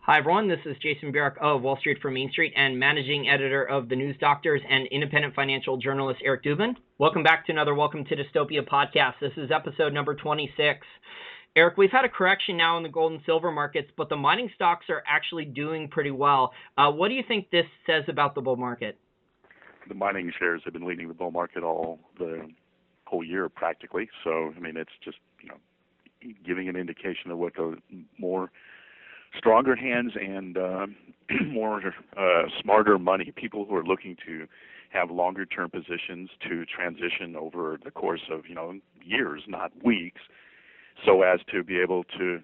Hi, everyone. This is Jason Burack of Wall Street for Main Street and managing editor of The News Doctors and independent financial journalist Eric Dubin. Welcome back to another Welcome to Dystopia podcast. This is episode number 26. Eric, we've had a correction now in the gold and silver markets, but the mining stocks are actually doing pretty well. What do you think this says about the bull market? The mining shares have been leading the bull market all the whole year practically. So, I mean, it's just, giving an indication of what the more stronger hands and more smarter money, people who are looking to have longer term positions to transition over the course of, years, not weeks, so as to be able to,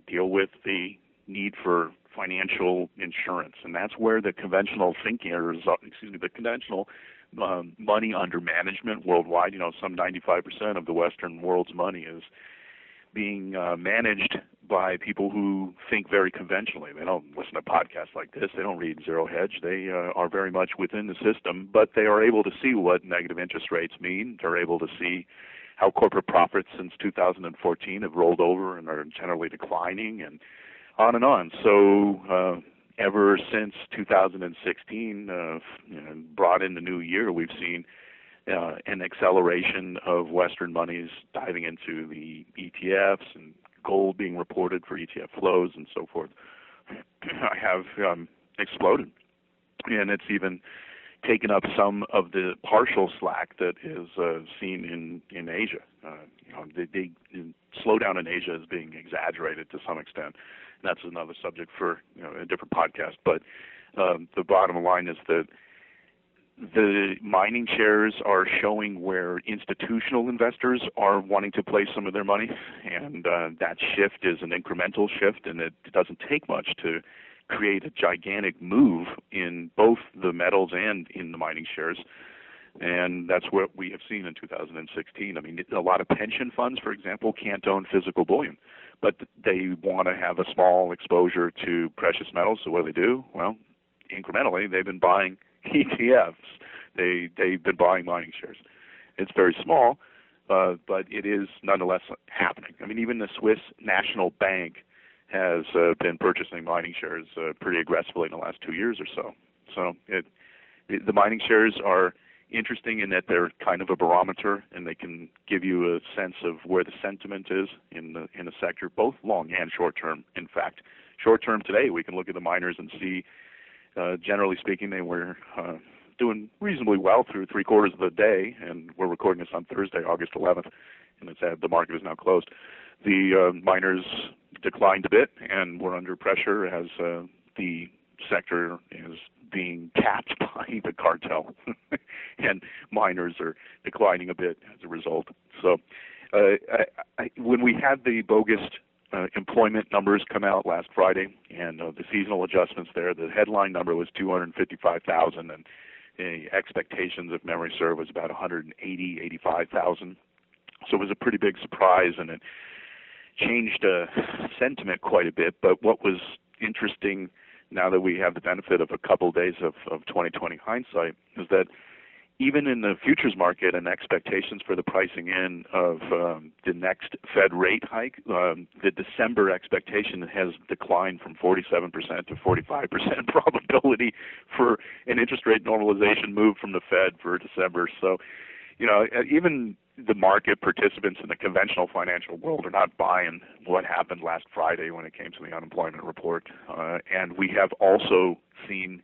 deal with the need for financial insurance. And that's where the conventional the conventional money under management worldwide, some 95% of the Western world's money is being managed by people who think very conventionally. They don't listen to podcasts like this. They don't read Zero Hedge. They are very much within the system, but they are able to see what negative interest rates mean. They're able to see how corporate profits since 2014 have rolled over and are generally declining, and on and on. So ever since 2016, brought in the new year, we've seen an acceleration of Western monies diving into the ETFs and gold being reported for ETF flows and so forth. have exploded, and it's even taken up some of the partial slack that is seen in Asia. The slowdown in Asia is being exaggerated to some extent. That's another subject for a different podcast. But the bottom line is that the mining shares are showing where institutional investors are wanting to place some of their money, and that shift is an incremental shift, and it doesn't take much to create a gigantic move in both the metals and in the mining shares. And that's what we have seen in 2016. I mean, a lot of pension funds, for example, can't own physical bullion, but they want to have a small exposure to precious metals. So what do? Well, incrementally, they've been buying ETFs. They've been buying mining shares. It's very small, but it is nonetheless happening. I mean, even the Swiss National Bank has been purchasing mining shares pretty aggressively in the last 2 years or so. So the mining shares are interesting in that they're kind of a barometer, and they can give you a sense of where the sentiment is in the sector, both long and short term. In fact, short term today, we can look at the miners and see, generally speaking, they were doing reasonably well through 3/4 of the day, and we're recording this on Thursday, August 11th, and the market is now closed. The miners declined a bit, and we're under pressure as the sector is being capped by the cartel, and miners are declining a bit as a result. So when we had the bogus employment numbers come out last Friday, and the seasonal adjustments there, the headline number was 255,000, and the expectations, if memory serve, was about 85,000. So it was a pretty big surprise, and it changed sentiment quite a bit. But what was interesting, now that we have the benefit of a couple of days of 2020 hindsight, is that even in the futures market and expectations for the pricing in of the next Fed rate hike, the December expectation has declined from 47% to 45% probability for an interest rate normalization move from the Fed for December. So, even the market participants in the conventional financial world are not buying what happened last Friday when it came to the unemployment report. And we have also seen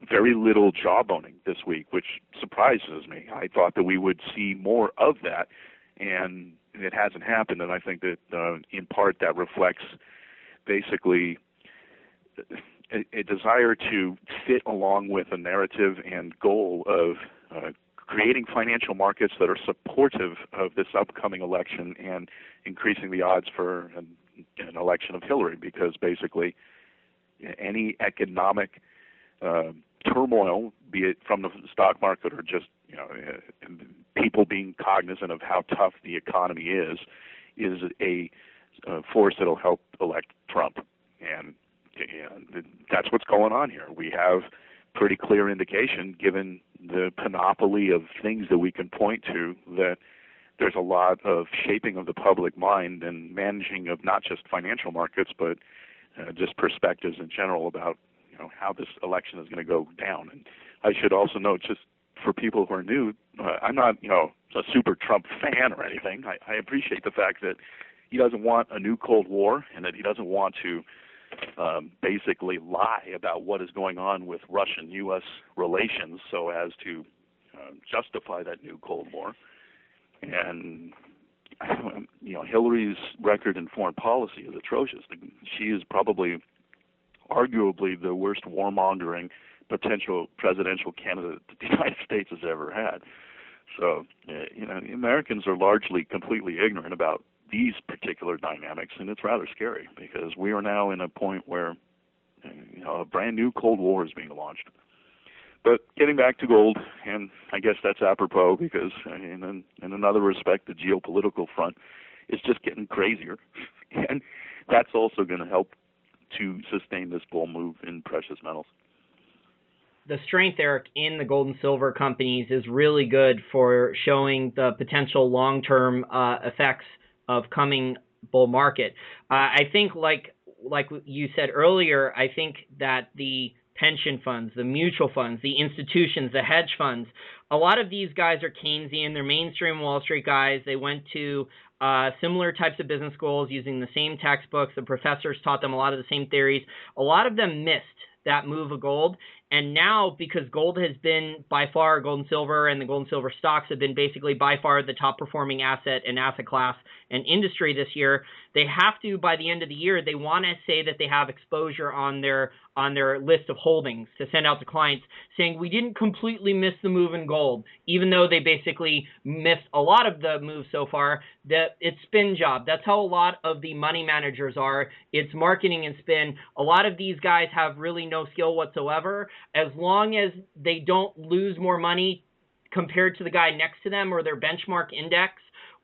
very little job owning this week, which surprises me. I thought that we would see more of that, and it hasn't happened. And I think that in part that reflects basically a desire to fit along with a narrative and goal of creating financial markets that are supportive of this upcoming election and increasing the odds for an election of Hillary, because basically any economic turmoil, be it from the stock market or just people being cognizant of how tough the economy is a force that'll help elect Trump. And that's what's going on here. We have pretty clear indication, given the panoply of things that we can point to, that there's a lot of shaping of the public mind and managing of not just financial markets, but just perspectives in general about how this election is going to go down. And I should also note, just for people who are new, I'm not a super Trump fan or anything. I appreciate the fact that he doesn't want a new Cold War and that he doesn't want to basically lie about what is going on with Russian-U.S. relations so as to justify that new Cold War. And Hillary's record in foreign policy is atrocious. She is probably, arguably, the worst warmongering potential presidential candidate that the United States has ever had. So, the Americans are largely completely ignorant about these particular dynamics, and it's rather scary because we are now in a point where a brand new Cold War is being launched. But getting back to gold, and I guess that's apropos because in another respect, the geopolitical front is just getting crazier, and that's also going to help to sustain this bull move in precious metals. The strength, Eric, in the gold and silver companies is really good for showing the potential long-term effects of coming bull market. I think, like you said earlier, I think that the pension funds, the mutual funds, the institutions, the hedge funds, a lot of these guys are Keynesian. They're mainstream Wall Street guys. They went to similar types of business schools using the same textbooks. The professors taught them a lot of the same theories. A lot of them missed that move of gold. And now, because gold has been by far, gold and silver and the gold and silver stocks have been basically by far the top performing asset and asset class and industry this year, they have to, by the end of the year, they want to say that they have exposure on their list of holdings to send out to clients saying we didn't completely miss the move in gold, even though they basically missed a lot of the moves so far. That it's spin job. That's how a lot of the money managers are. It's marketing and spin. A lot of these guys have really no skill whatsoever. As long as they don't lose more money compared to the guy next to them or their benchmark index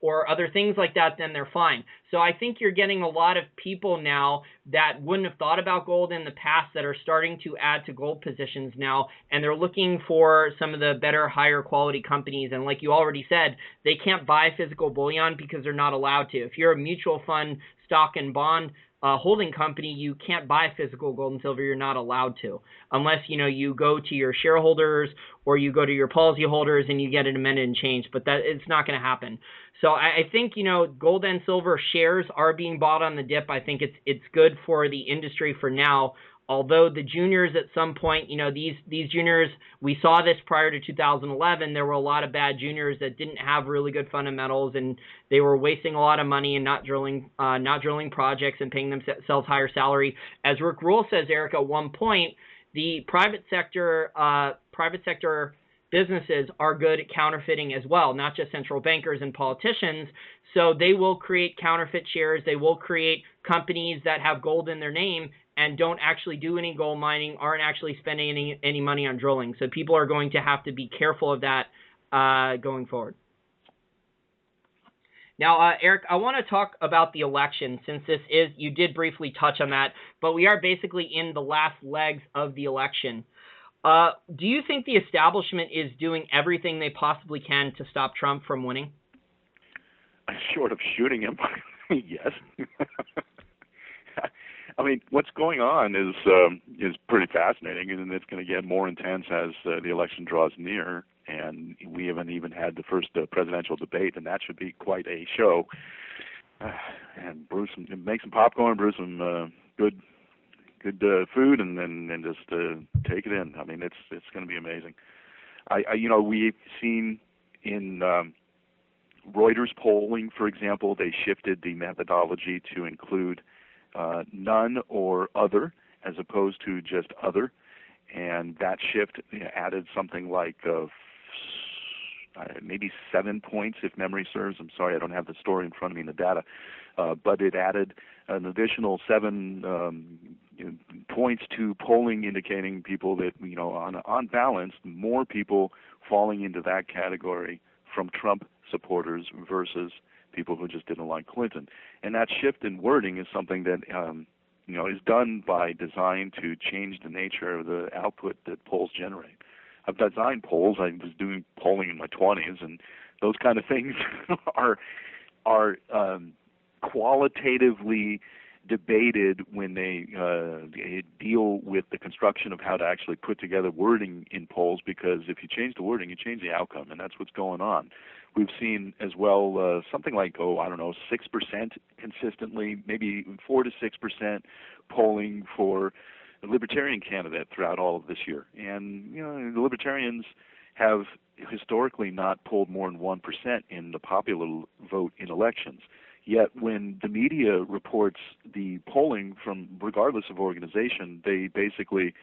or other things like that, then they're fine. So I think you're getting a lot of people now that wouldn't have thought about gold in the past that are starting to add to gold positions now, and they're looking for some of the better, higher quality companies. And like you already said, they can't buy physical bullion because they're not allowed to. If you're a mutual fund, stock and bond holding company, you can't buy physical gold and silver. You're not allowed to, unless you go to your shareholders or you go to your policyholders and you get it amended and changed. But that it's not going to happen. So I think gold and silver shares are being bought on the dip. I think it's good for the industry for now. Although the juniors at some point, these juniors, we saw this prior to 2011, there were a lot of bad juniors that didn't have really good fundamentals, and they were wasting a lot of money and not drilling projects and paying themselves higher salary. As Rick Rule says, Eric, at one point, the private sector businesses are good at counterfeiting as well, not just central bankers and politicians. So they will create counterfeit shares. They will create companies that have gold in their name and don't actually do any gold mining, aren't actually spending any money on drilling. So people are going to have to be careful of that going forward. Now, Eric, I want to talk about the election, since you did briefly touch on that, but we are basically in the last legs of the election. Do you think the establishment is doing everything they possibly can to stop Trump from winning? Short of shooting him, yes. I mean, what's going on is pretty fascinating, and it's going to get more intense as the election draws near. And we haven't even had the first presidential debate, and that should be quite a show. And make some popcorn, brew some good food, and then just take it in. I mean, it's going to be amazing. We've seen in Reuters polling, for example, they shifted the methodology to include none or other as opposed to just other, and that shift added something like maybe 7 points, if memory serves. I'm sorry, I don't have the story in front of me in the data, but it added an additional 7 points to polling, indicating people that, on balance, more people falling into that category from Trump supporters versus people who just didn't like Clinton. And that shift in wording is something that is done by design to change the nature of the output that polls generate. I've designed polls. I was doing polling in my 20s, and those kind of things are qualitatively debated when they deal with the construction of how to actually put together wording in polls, because if you change the wording, you change the outcome, and that's what's going on. We've seen as well something like, 6% consistently, maybe 4 to 6% polling for the Libertarian candidate throughout all of this year. And, the Libertarians have historically not polled more than 1% in the popular vote in elections. Yet when the media reports the polling from regardless of organization, they basically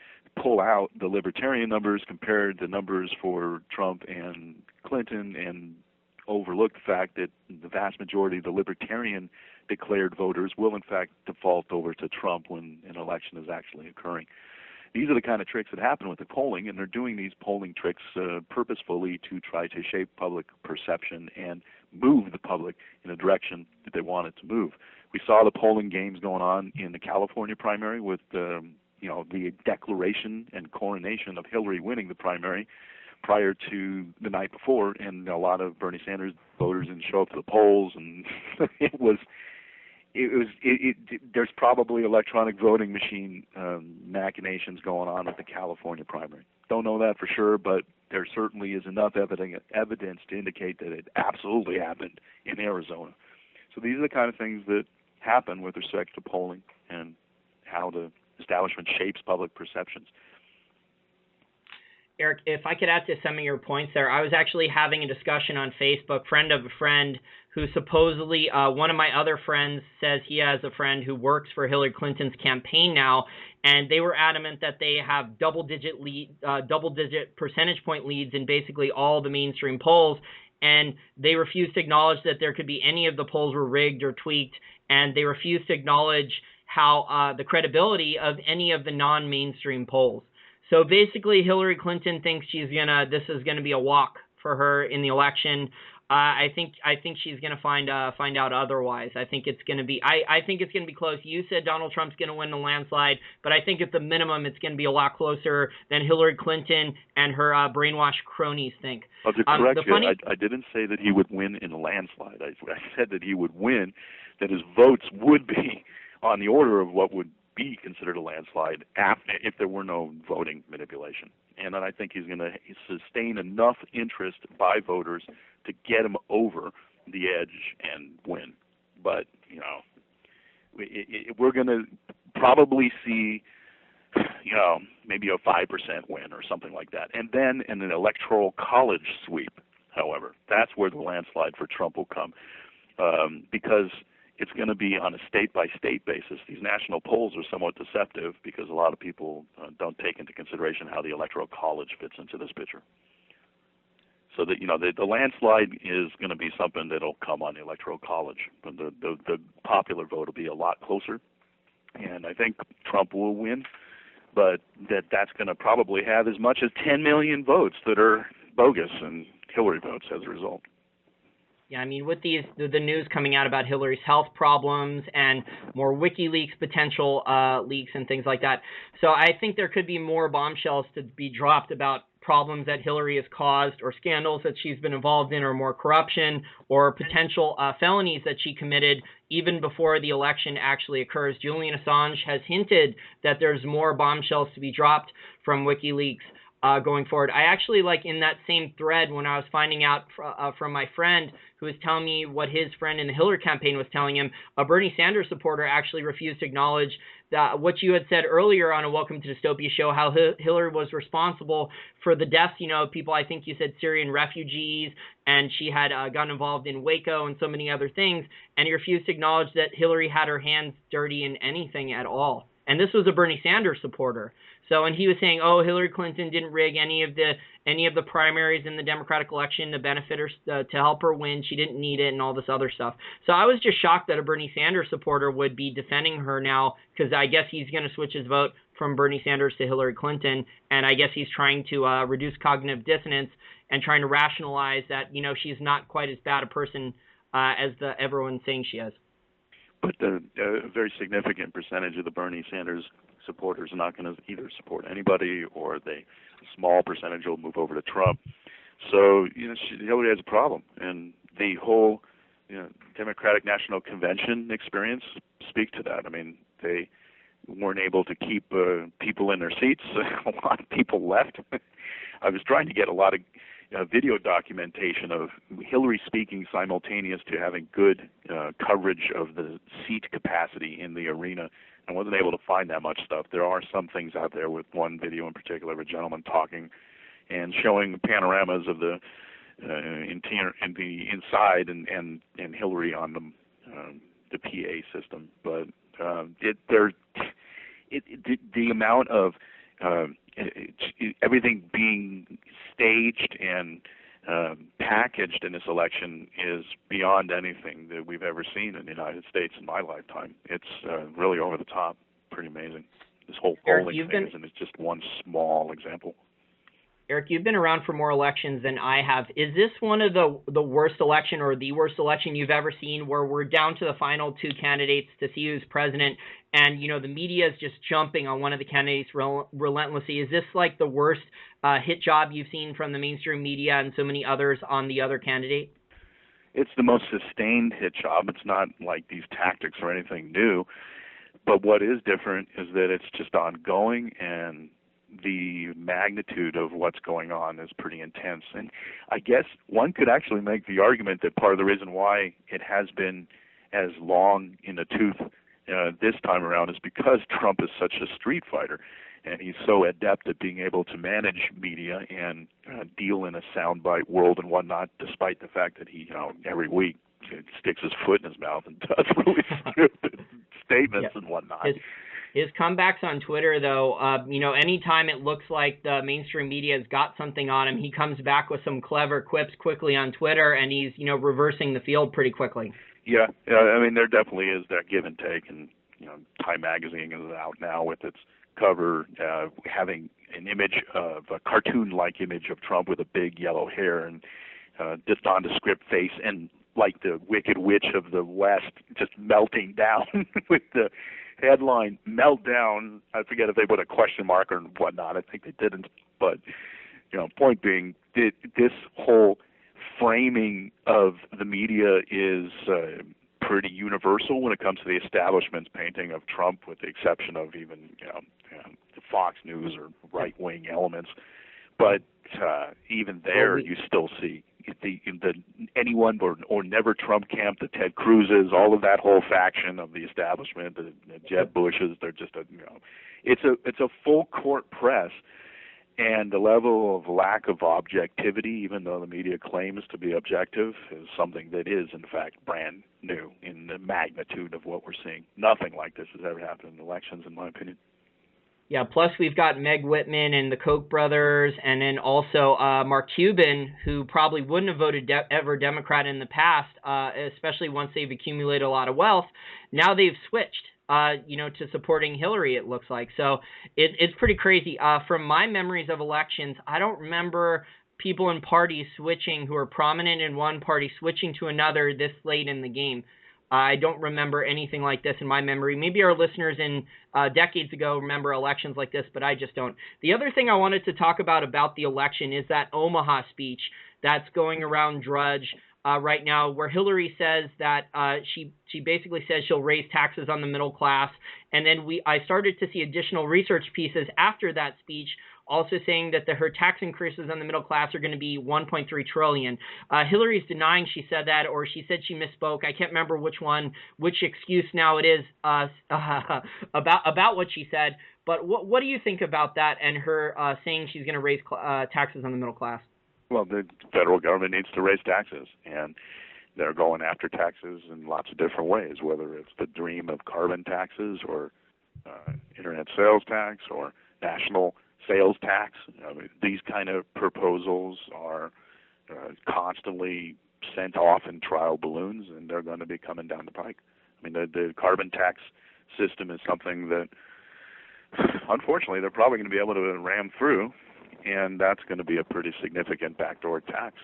pull out the Libertarian numbers, compare the numbers for Trump and Clinton, and overlook the fact that the vast majority of the Libertarian declared voters will in fact default over to Trump when an election is actually occurring. These are the kind of tricks that happen with the polling, and they're doing these polling tricks purposefully to try to shape public perception and move the public in a direction that they want it to move. We saw the polling games going on in the California primary with the declaration and coronation of Hillary winning the primary prior to the night before, and a lot of Bernie Sanders voters didn't show up to the polls, and there's probably electronic voting machine machinations going on at the California primary. Don't know that for sure, but there certainly is enough evidence to indicate that it absolutely happened in Arizona. So these are the kind of things that happen with respect to polling and how the establishment shapes public perceptions. Eric, if I could add to some of your points there, I was actually having a discussion on Facebook, friend of a friend, who supposedly, one of my other friends says he has a friend who works for Hillary Clinton's campaign now, and they were adamant that they have double-digit percentage point leads in basically all the mainstream polls, and they refused to acknowledge that there could be any of the polls were rigged or tweaked, and they refused to acknowledge how the credibility of any of the non-mainstream polls. So basically, Hillary Clinton thinks this is gonna be a walk for her in the election. I think she's gonna find out otherwise. I think it's gonna be close. You said Donald Trump's gonna win the landslide, but I think at the minimum it's gonna be a lot closer than Hillary Clinton and her brainwashed cronies think. Well, to correct you, I didn't say that he would win in a landslide. I said that he would win, that his votes would be on the order of what would be considered a landslide if there were no voting manipulation. And then I think he's going to sustain enough interest by voters to get him over the edge and win. But, we're going to probably see, maybe a 5% win or something like that. And then in an electoral college sweep, however, that's where the landslide for Trump will come, because it's going to be on a state-by-state basis. These national polls are somewhat deceptive because a lot of people don't take into consideration how the Electoral College fits into this picture. So that the landslide is going to be something that'll come on the Electoral College. But the popular vote will be a lot closer, and I think Trump will win. But that's going to probably have as much as 10 million votes that are bogus and Hillary votes as a result. Yeah, I mean, with the news coming out about Hillary's health problems and more WikiLeaks potential leaks and things like that. So I think there could be more bombshells to be dropped about problems that Hillary has caused or scandals that she's been involved in or more corruption or potential felonies that she committed even before the election actually occurs. Julian Assange has hinted that there's more bombshells to be dropped from WikiLeaks going forward. I actually, in that same thread, when I was finding out from my friend who was telling me what his friend in the Hillary campaign was telling him, a Bernie Sanders supporter actually refused to acknowledge that what you had said earlier on a Welcome to Dystopia show, how Hillary was responsible for the deaths, people, I think you said Syrian refugees, and she had gotten involved in Waco and so many other things, and he refused to acknowledge that Hillary had her hands dirty in anything at all. And this was a Bernie Sanders supporter. So, and he was saying, oh, Hillary Clinton didn't rig any of the primaries in the Democratic election to benefit her, to help her win. She didn't need it and all this other stuff. So I was just shocked that a Bernie Sanders supporter would be defending her now, because I guess he's going to switch his vote from Bernie Sanders to Hillary Clinton. And I guess he's trying to reduce cognitive dissonance and trying to rationalize that, she's not quite as bad a person as everyone's saying she is. But a very significant percentage of the Bernie Sanders supporters are not going to either support anybody, or a small percentage will move over to Trump. So Hillary has a problem, and the whole Democratic National Convention experience speak to that. I mean, they weren't able to keep people in their seats. A lot of people left. I was trying to get a lot of video documentation of Hillary speaking simultaneous to having good coverage of the seat capacity in the arena. I wasn't able to find that much stuff. There are some things out there, with one video in particular of a gentleman talking and showing panoramas of the inside and Hillary on the PA system. But the amount of everything being staged and packaged in this election is beyond anything that we've ever seen in the United States in my lifetime. It's really over the top, pretty amazing. This whole polling thing is just one small example. Eric, you've been around for more elections than I have. Is this one of the worst election or the worst election you've ever seen, where we're down to the final two candidates to see who's president, and the media is just jumping on one of the candidates relentlessly? Is this like the worst hit job you've seen from the mainstream media and so many others on the other candidate? It's the most sustained hit job. It's not like these tactics or anything new, but what is different is that it's just ongoing, and the magnitude of what's going on is pretty intense. And I guess one could actually make the argument that part of the reason why it has been as long in the tooth this time around is because Trump is such a street fighter, and he's so adept at being able to manage media and deal in a soundbite world and whatnot, despite the fact that he, every week sticks his foot in his mouth and does really stupid statements and whatnot. His comebacks on Twitter, though, anytime it looks like the mainstream media has got something on him, he comes back with some clever quips quickly on Twitter, and he's, reversing the field pretty quickly. Yeah, I mean, there definitely is that give and take, and, Time Magazine is out now with its cover having an image of a cartoon-like image of Trump with a big yellow hair and just nondescript face, and like the Wicked Witch of the West just melting down with the headline meltdown. I forget if they put a question mark or whatnot. I think they didn't. But, point being, this whole framing of the media is pretty universal when it comes to the establishment's painting of Trump, with the exception of even, the Fox News or right-wing elements. But even there, you still see the anyone or never Trump camp, the Ted Cruzes, all of that whole faction of the establishment, the Jeb Bushes. They're just it's a full court press, and the level of lack of objectivity, even though the media claims to be objective, is something that is in fact brand new in the magnitude of what we're seeing. Nothing like this has ever happened in elections, in my opinion. Yeah, plus we've got Meg Whitman and the Koch brothers, and then also Mark Cuban, who probably wouldn't have voted ever Democrat in the past, especially once they've accumulated a lot of wealth. Now they've switched, to supporting Hillary, it looks like. So it's pretty crazy. From my memories of elections, I don't remember people in parties switching, who are prominent in one party, switching to another this late in the game. I don't remember anything like this in my memory. Maybe our listeners in decades ago remember elections like this, but I just don't. The other thing I wanted to talk about the election is that Omaha speech that's going around Drudge right now, where Hillary says that she basically says she'll raise taxes on the middle class. And then I started to see additional research pieces after that speech also saying that her tax increases on the middle class are going to be $1.3 trillion. Hillary's denying she said that, or she said she misspoke. I can't remember which excuse now it is about what she said. But what do you think about that and her saying she's going to raise taxes on the middle class? Well, the federal government needs to raise taxes, and they're going after taxes in lots of different ways, whether it's the dream of carbon taxes or internet sales tax or national sales tax. I mean, these kind of proposals are constantly sent off in trial balloons, and they're going to be coming down the pike. I mean, the carbon tax system is something that, unfortunately, they're probably going to be able to ram through, and that's going to be a pretty significant backdoor tax.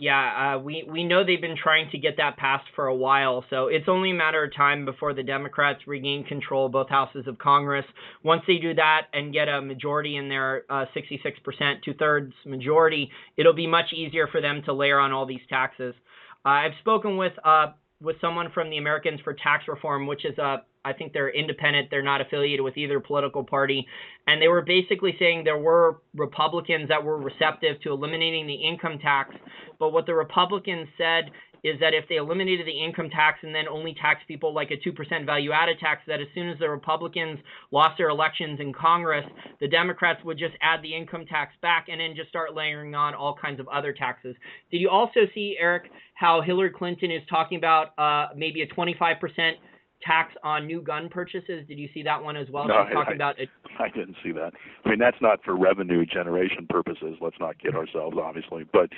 Yeah, we know they've been trying to get that passed for a while, so it's only a matter of time before the Democrats regain control of both houses of Congress. Once they do that and get a majority in their 66%, two-thirds majority, it'll be much easier for them to layer on all these taxes. I've spoken with someone from the Americans for Tax Reform, which is I think they're independent. They're not affiliated with either political party. And they were basically saying there were Republicans that were receptive to eliminating the income tax. But what the Republicans said is that if they eliminated the income tax and then only taxed people like a 2% value-added tax, that as soon as the Republicans lost their elections in Congress, the Democrats would just add the income tax back and then just start layering on all kinds of other taxes. Did you also see, Eric, how Hillary Clinton is talking about maybe a 25% tax on new gun purchases? Did you see that one as well? No, She's talking about it. I didn't see that. I mean, that's not for revenue generation purposes. Let's not kid ourselves, obviously. But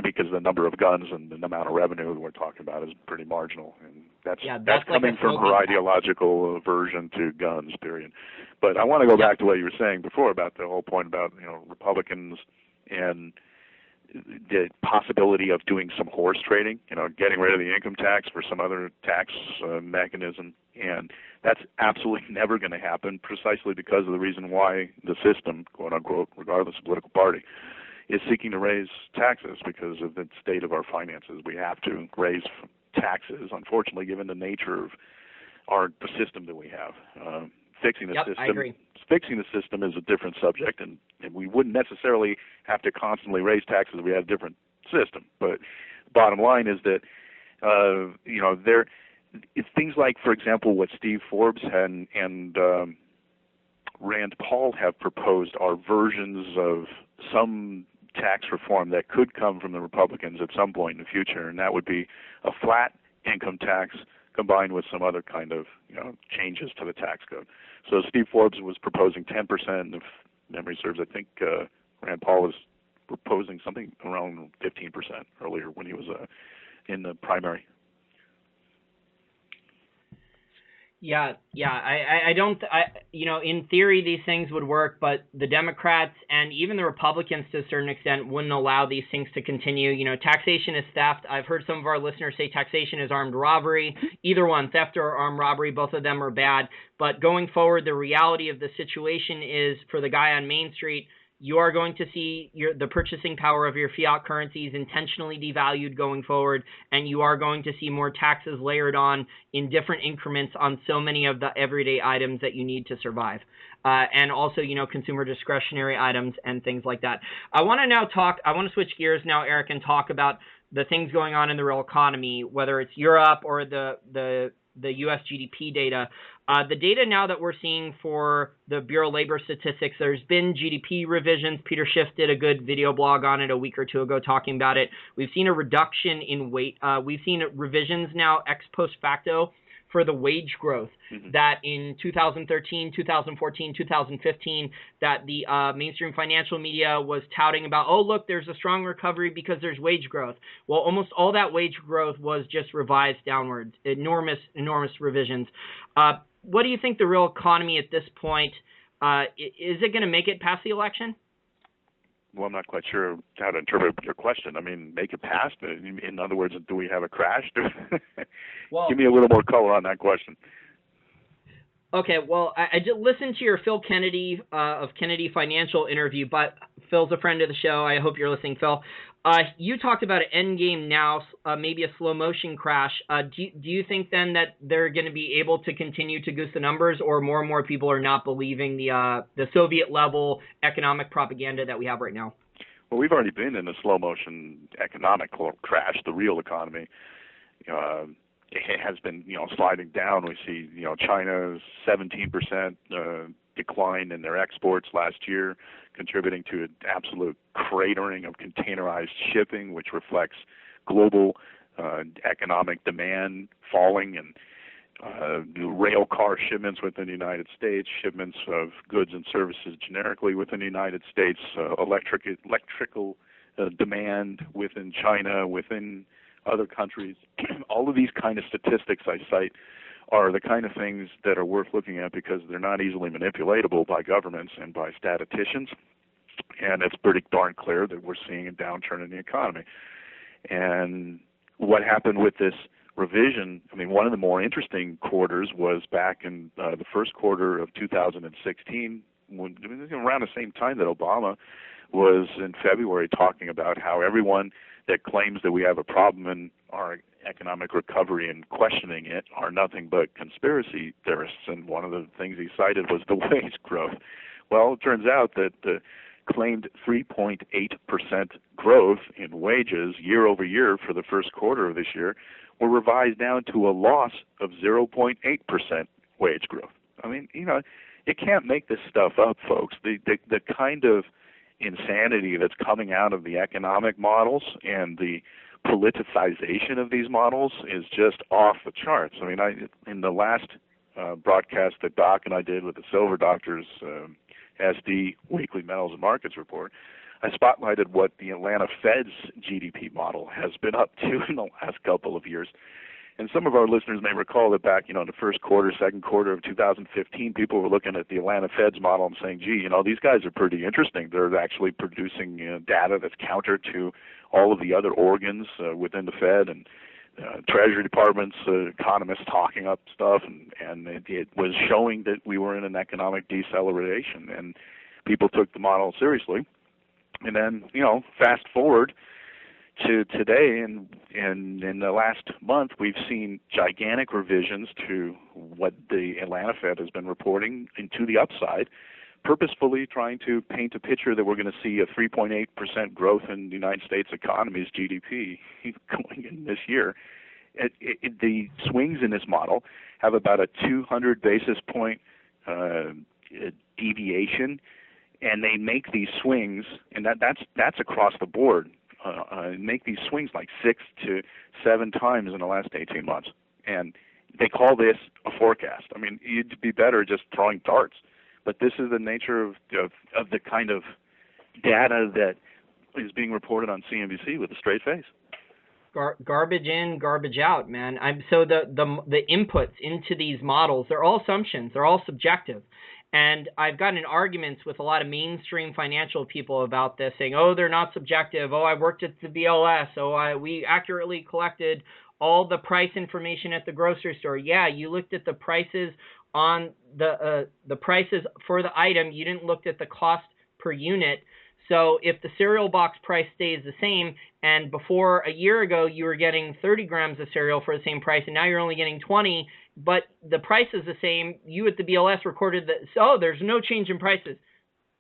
because the number of guns and the amount of revenue that we're talking about is pretty marginal, and that's like coming from her ideological aversion to guns. Period. But I want to go back to what you were saying before about the whole point about Republicans and the possibility of doing some horse trading, getting rid of the income tax for some other tax mechanism. And that's absolutely never going to happen, precisely because of the reason why the system, quote unquote, regardless of political party, is seeking to raise taxes because of the state of our finances. We have to raise taxes, unfortunately, given the nature of the system that we have. Fixing the system. I agree. Fixing the system is a different subject, and we wouldn't necessarily have to constantly raise taxes if we had a different system. But bottom line is that it's things like, for example, what Steve Forbes and Rand Paul have proposed are versions of some tax reform that could come from the Republicans at some point in the future, and that would be a flat income tax combined with some other kind of changes to the tax code. So Steve Forbes was proposing 10%. If memory serves, I think Rand Paul was proposing something around 15% earlier when he was in the primary. Yeah. In theory, these things would work, but the Democrats and even the Republicans, to a certain extent, wouldn't allow these things to continue. Taxation is theft. I've heard some of our listeners say taxation is armed robbery. Either one, theft or armed robbery, both of them are bad. But going forward, the reality of the situation is, for the guy on Main Street, you are going to see the purchasing power of your fiat currencies intentionally devalued going forward, and you are going to see more taxes layered on in different increments on so many of the everyday items that you need to survive. And also, consumer discretionary items and things like that. I want to switch gears now, Eric, and talk about the things going on in the real economy, whether it's Europe or the U.S. GDP data. The data now that we're seeing for the Bureau of Labor Statistics, there's been GDP revisions. Peter Schiff did a good video blog on it a week or two ago talking about it. We've seen a reduction in weight. We've seen revisions now ex post facto for the wage growth that in 2013, 2014, 2015, that the mainstream financial media was touting about, oh, look, there's a strong recovery because there's wage growth. Well, almost all that wage growth was just revised downwards, enormous revisions. What do you think the real economy at this point, is it going to make it past the election? Well, I'm not quite sure how to interpret your question. I mean, make it past? In other words, do we have a crash? Well, give me a little more color on that question. Okay, well, I just listened to your Phil Kennedy of Kennedy Financial interview, but Phil's a friend of the show. I hope you're listening, Phil. You talked about an end game now, maybe a slow motion crash. Do you think then that they're going to be able to continue to goose the numbers, or more and more people are not believing the Soviet level economic propaganda that we have right now? Well, we've already been in a slow motion economic crash. The real economy it has been sliding down. We see China's 17% decline in their exports last year, contributing to an absolute cratering of containerized shipping, which reflects global economic demand falling, and rail car shipments within the United States, shipments of goods and services generically within the United States, electrical demand within China, within other countries. All of these kind of statistics I cite are the kind of things that are worth looking at because they're not easily manipulatable by governments and by statisticians. And it's pretty darn clear that we're seeing a downturn in the economy. And what happened with this revision, I mean, one of the more interesting quarters was back in the first quarter of 2016, when, around the same time that Obama was in February talking about how everyone that claims that we have a problem in our economic recovery and questioning it are nothing but conspiracy theorists. And one of the things he cited was the wage growth. Well, it turns out that the claimed 3.8% growth in wages year over year for the first quarter of this year were revised down to a loss of 0.8% wage growth. I mean, you can't make this stuff up, folks. The kind of insanity that's coming out of the economic models and the politicization of these models is just off the charts. I mean, in the last broadcast that Doc and I did with the Silver Doctors SD Weekly Metals and Markets Report, I spotlighted what the Atlanta Fed's GDP model has been up to in the last couple of years. And some of our listeners may recall that back, in the first quarter, second quarter of 2015, people were looking at the Atlanta Fed's model and saying, gee, these guys are pretty interesting. They're actually producing data that's counter to all of the other organs within the Fed and Treasury Department's economists talking up stuff, and it was showing that we were in an economic deceleration, and people took the model seriously. And then, fast forward to today, and in the last month, we've seen gigantic revisions to what the Atlanta Fed has been reporting into the upside, purposefully trying to paint a picture that we're going to see a 3.8% growth in the United States economy's GDP going in this year. The swings in this model have about a 200 basis point deviation, and they make these swings, and that's across the board. Make these swings like 6 to 7 times in the last 18 months, and they call this a forecast. I mean, you'd be better just throwing darts, but this is the nature of the kind of data that is being reported on CNBC with a straight face. Garbage in, garbage out, man. So the inputs into these models, they're all assumptions, they're all subjective. And I've gotten in arguments with a lot of mainstream financial people about this, saying, oh, they're not subjective. Oh, I worked at the BLS. Oh, we accurately collected all the price information at the grocery store. Yeah, you looked at the prices on the prices for the item. You didn't look at the cost per unit. So if the cereal box price stays the same, and before a year ago you were getting 30 grams of cereal for the same price, and now you're only getting 20, but the price is the same, you at the BLS recorded that, oh, there's no change in prices.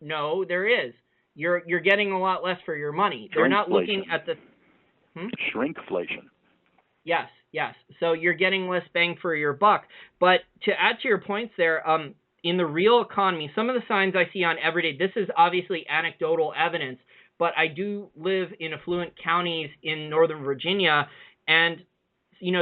No, there is. You're getting a lot less for your money. They're not looking at the... Shrinkflation. Yes. So you're getting less bang for your buck. But to add to your points there, in the real economy, some of the signs I see on every day, this is obviously anecdotal evidence, but I do live in affluent counties in Northern Virginia, and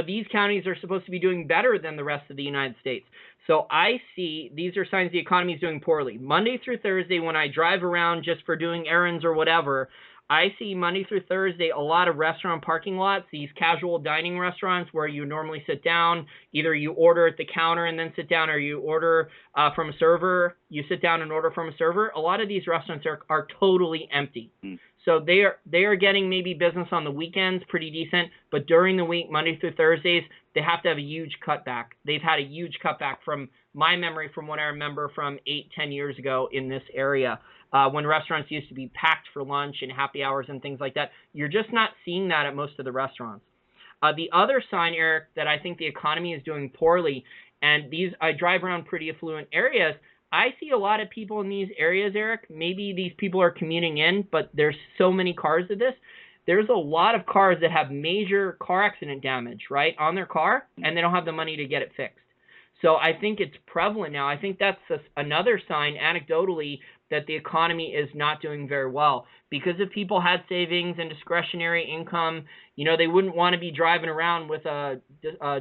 these counties are supposed to be doing better than the rest of the United States. So I see these are signs the economy is doing poorly. Monday through Thursday, when I drive around just for doing errands or whatever, I see Monday through Thursday a lot of restaurant parking lots, these casual dining restaurants where you normally sit down. Either you order at the counter and then sit down, or you order from a server. You sit down and order from a server. A lot of these restaurants are totally empty. So they are getting maybe business on the weekends, pretty decent, but during the week, Monday through Thursdays, they have to have a huge cutback. They've had a huge cutback from my memory, from what I remember from 8-10 years ago in this area. When restaurants used to be packed for lunch and happy hours and things like that. You're just not seeing that at most of the restaurants. The other sign, Eric, that I think the economy is doing poorly, and I drive around pretty affluent areas, I see a lot of people in these areas, Eric. Maybe these people are commuting in, but there's so many cars of this. There's a lot of cars that have major car accident damage, right, on their car, and they don't have the money to get it fixed. So I think it's prevalent now. I think that's another sign, anecdotally, that the economy is not doing very well. Because if people had savings and discretionary income, they wouldn't want to be driving around with a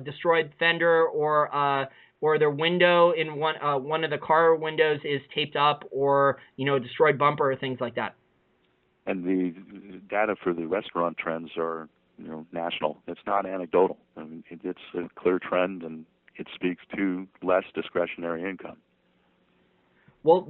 destroyed fender or their window in one of the car windows is taped up, or a destroyed bumper or things like that. And the data for the restaurant trends are national. It's not anecdotal. I mean, it's a clear trend, and it speaks to less discretionary income. Well,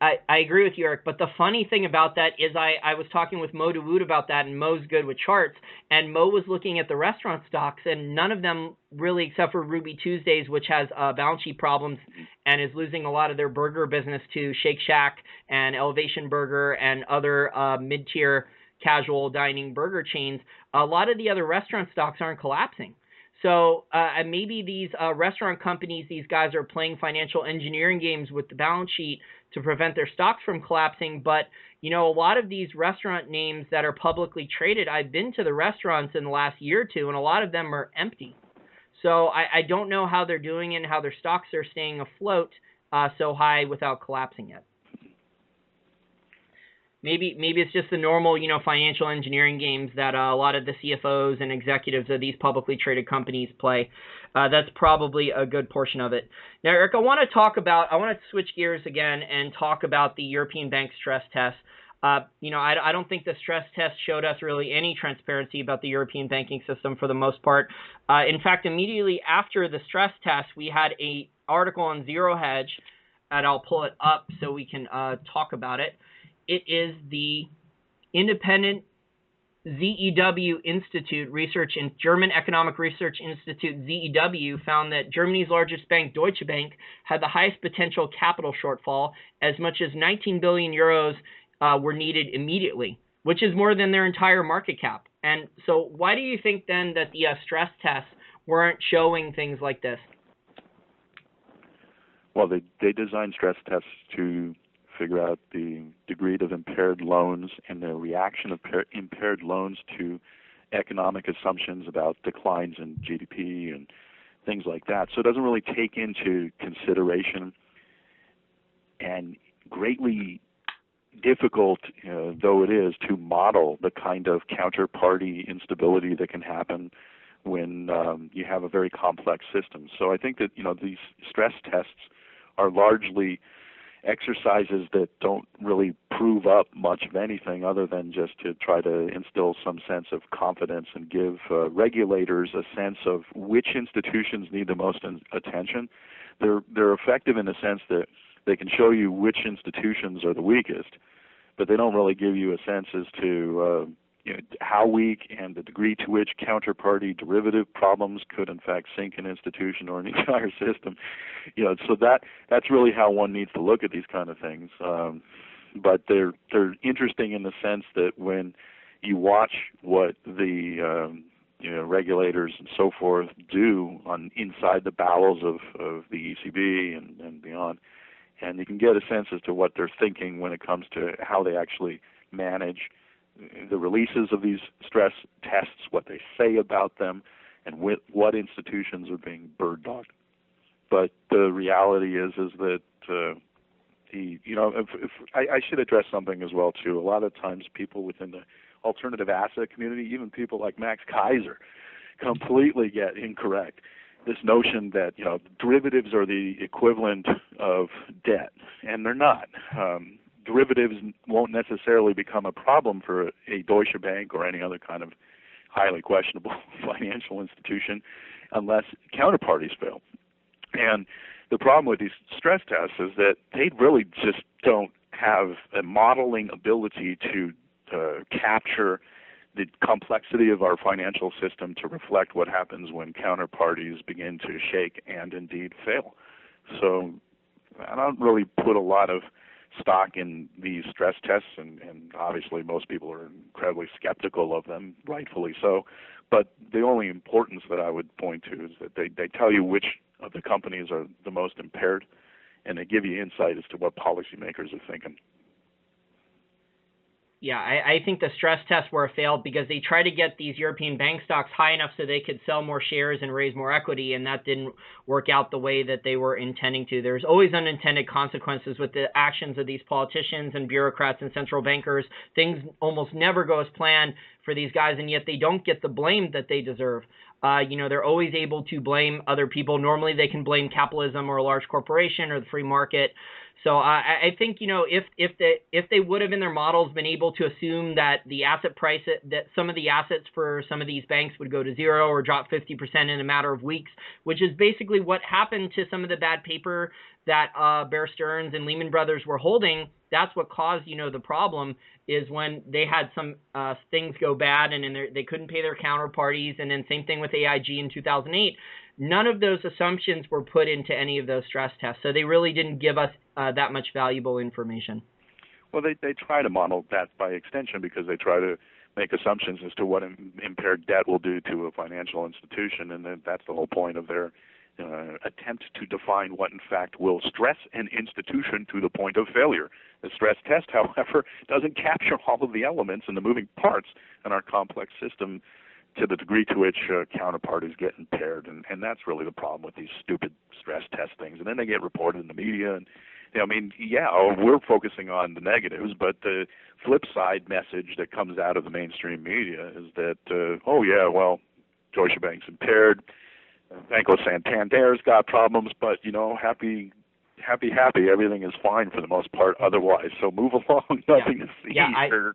I agree with you, Eric, but the funny thing about that is I was talking with Mo DeWood about that, and Mo's good with charts, and Mo was looking at the restaurant stocks, and none of them really, except for Ruby Tuesdays, which has balance sheet problems and is losing a lot of their burger business to Shake Shack and Elevation Burger and other mid-tier casual dining burger chains. A lot of the other restaurant stocks aren't collapsing. So maybe these restaurant companies, these guys are playing financial engineering games with the balance sheet to prevent their stocks from collapsing. But, you know, a lot of these restaurant names that are publicly traded, I've been to the restaurants in the last year or two, and a lot of them are empty. So I don't know how they're doing it and how their stocks are staying afloat so high without collapsing yet. Maybe it's just the normal, you know, financial engineering games that a lot of the CFOs and executives of these publicly traded companies play. That's probably a good portion of it. Now, Eric, I want to switch gears again and talk about the European bank stress test. You know, I don't think the stress test showed us really any transparency about the European banking system for the most part. In fact, immediately after the stress test, we had an article on Zero Hedge, and I'll pull it up so we can talk about it. It is the independent ZEW Institute research in German Economic Research Institute, ZEW, found that Germany's largest bank, Deutsche Bank, had the highest potential capital shortfall. As much as 19 billion euros were needed immediately, which is more than their entire market cap. And so why do you think then that the stress tests weren't showing things like this? Well, they designed stress tests to figure out the degree of impaired loans and the reaction of impaired loans to economic assumptions about declines in GDP and things like that. So it doesn't really take into consideration, and greatly difficult though it is, to model the kind of counterparty instability that can happen when you have a very complex system. So I think that, you know, these stress tests are largely exercises that don't really prove up much of anything other than just to try to instill some sense of confidence and give regulators a sense of which institutions need the most attention. They're effective in the sense that they can show you which institutions are the weakest, but they don't really give you a sense as to you know, how weak and the degree to which counterparty derivative problems could in fact sink an institution or an entire system. You know, so that's really how one needs to look at these kind of things. But they're interesting in the sense that when you watch what the you know, regulators and so forth do on inside the bowels of the ECB and beyond, and you can get a sense as to what they're thinking when it comes to how they actually manage the releases of these stress tests, what they say about them, and what institutions are being bird-dogged. But the reality is that you know, if I should address something as well too. A lot of times, people within the alternative asset community, even people like Max Kaiser, completely get incorrect this notion that, you know, derivatives are the equivalent of debt, and they're not. Derivatives won't necessarily become a problem for a Deutsche Bank or any other kind of highly questionable financial institution unless counterparties fail. And the problem with these stress tests is that they really just don't have a modeling ability to capture the complexity of our financial system to reflect what happens when counterparties begin to shake and indeed fail. So I don't really put a lot of stock in these stress tests, and obviously most people are incredibly skeptical of them, rightfully so. But the only importance that I would point to is that they tell you which of the companies are the most impaired, and they give you insight as to what policymakers are thinking. Yeah, I think the stress tests were a fail because they tried to get these European bank stocks high enough so they could sell more shares and raise more equity, and that didn't work out the way that they were intending to. There's always unintended consequences with the actions of these politicians and bureaucrats and central bankers. Things almost never go as planned for these guys, and yet they don't get the blame that they deserve. They're always able to blame other people. Normally they can blame capitalism or a large corporation or the free market. So I think, if they would have in their models been able to assume that the asset price, that some of the assets for some of these banks would go to zero or drop 50% in a matter of weeks, which is basically what happened to some of the bad paper that Bear Stearns and Lehman Brothers were holding. That's what caused, the problem is when they had some things go bad and then they couldn't pay their counterparties. And then same thing with AIG in 2008. None of those assumptions were put into any of those stress tests. So they really didn't give us that much valuable information. Well, they try to model that by extension because they try to make assumptions as to what impaired debt will do to a financial institution, and that's the whole point of their attempt to define what, in fact, will stress an institution to the point of failure. The stress test, however, doesn't capture all of the elements and the moving parts in our complex system to the degree to which counterparties get impaired, and that's really the problem with these stupid stress test things. And then they get reported in the media, and we're focusing on the negatives, but the flip side message that comes out of the mainstream media is that, Deutsche Bank's impaired, Banco Santander's got problems, but, happy, everything is fine for the most part otherwise. So move along, nothing to see here.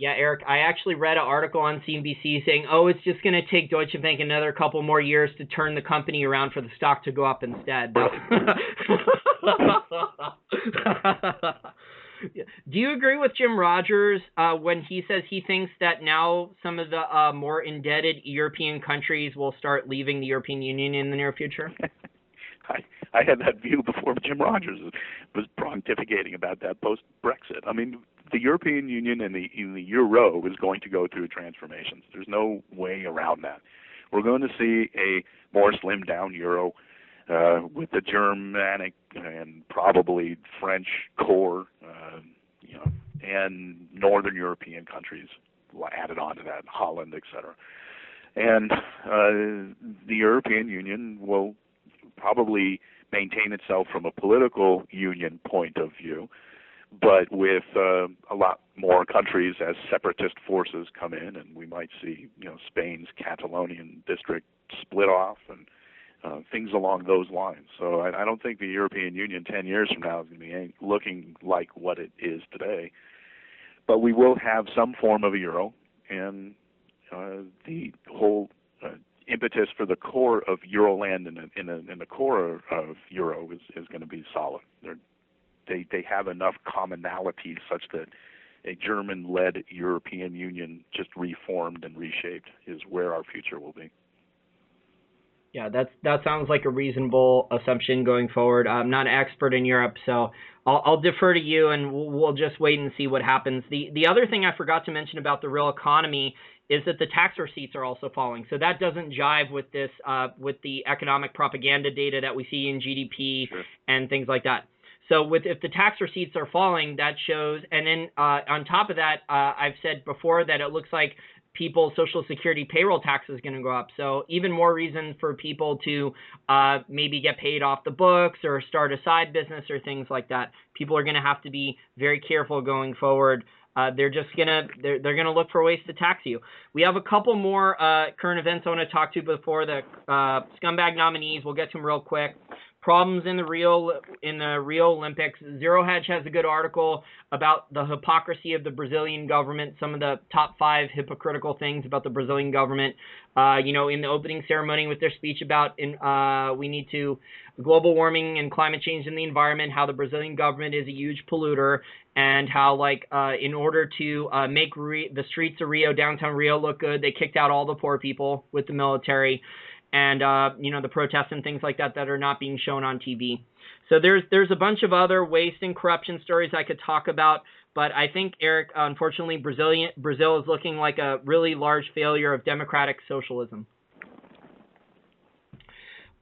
Eric, I actually read an article on CNBC saying, it's just going to take Deutsche Bank another couple more years to turn the company around for the stock to go up instead. Do you agree with Jim Rogers when he says he thinks that now some of the more indebted European countries will start leaving the European Union in the near future? I had that view before Jim Rogers was pontificating about that post-Brexit. I mean, the European Union and the Euro is going to go through transformations. There's no way around that. We're going to see a more slimmed-down Euro with the Germanic and probably French core, and Northern European countries added on to that, Holland, etc. And the European Union will probably maintain itself from a political union point of view, but with a lot more countries as separatist forces come in, and we might see, Spain's Catalonian district split off and things along those lines. So I don't think the European Union 10 years from now is going to be looking like what it is today, but we will have some form of a euro, and the whole impetus for the core of Euroland and in the core of Euro is going to be solid. They have enough commonalities such that a German-led European Union just reformed and reshaped is where our future will be. Yeah, that sounds like a reasonable assumption going forward. I'm not an expert in Europe, so I'll defer to you, and we'll just wait and see what happens. The other thing I forgot to mention about the real economy is that the tax receipts are also falling. So that doesn't jive with this, with the economic propaganda data that we see in GDP and things like that. So if the tax receipts are falling, that shows. And then on top of that, I've said before that it looks like people's Social Security payroll tax is going to go up. So even more reason for people to maybe get paid off the books or start a side business or things like that. People are going to have to be very careful going forward. They're gonna look for ways to tax you. We have a couple more current events I want to talk to before the Scumbag nominees. We'll get to them real quick. Problems in the Rio Olympics. Zero Hedge has a good article about the hypocrisy of the Brazilian government. Some of the top 5 hypocritical things about the Brazilian government. In the opening ceremony with their speech about we need to global warming and climate change in the environment, how the Brazilian government is a huge polluter, and how in order to make the streets of Rio, downtown Rio, look good, they kicked out all the poor people with the military. And, the protests and things like that are not being shown on TV. So there's a bunch of other waste and corruption stories I could talk about. But I think, Eric, unfortunately, Brazil is looking like a really large failure of democratic socialism.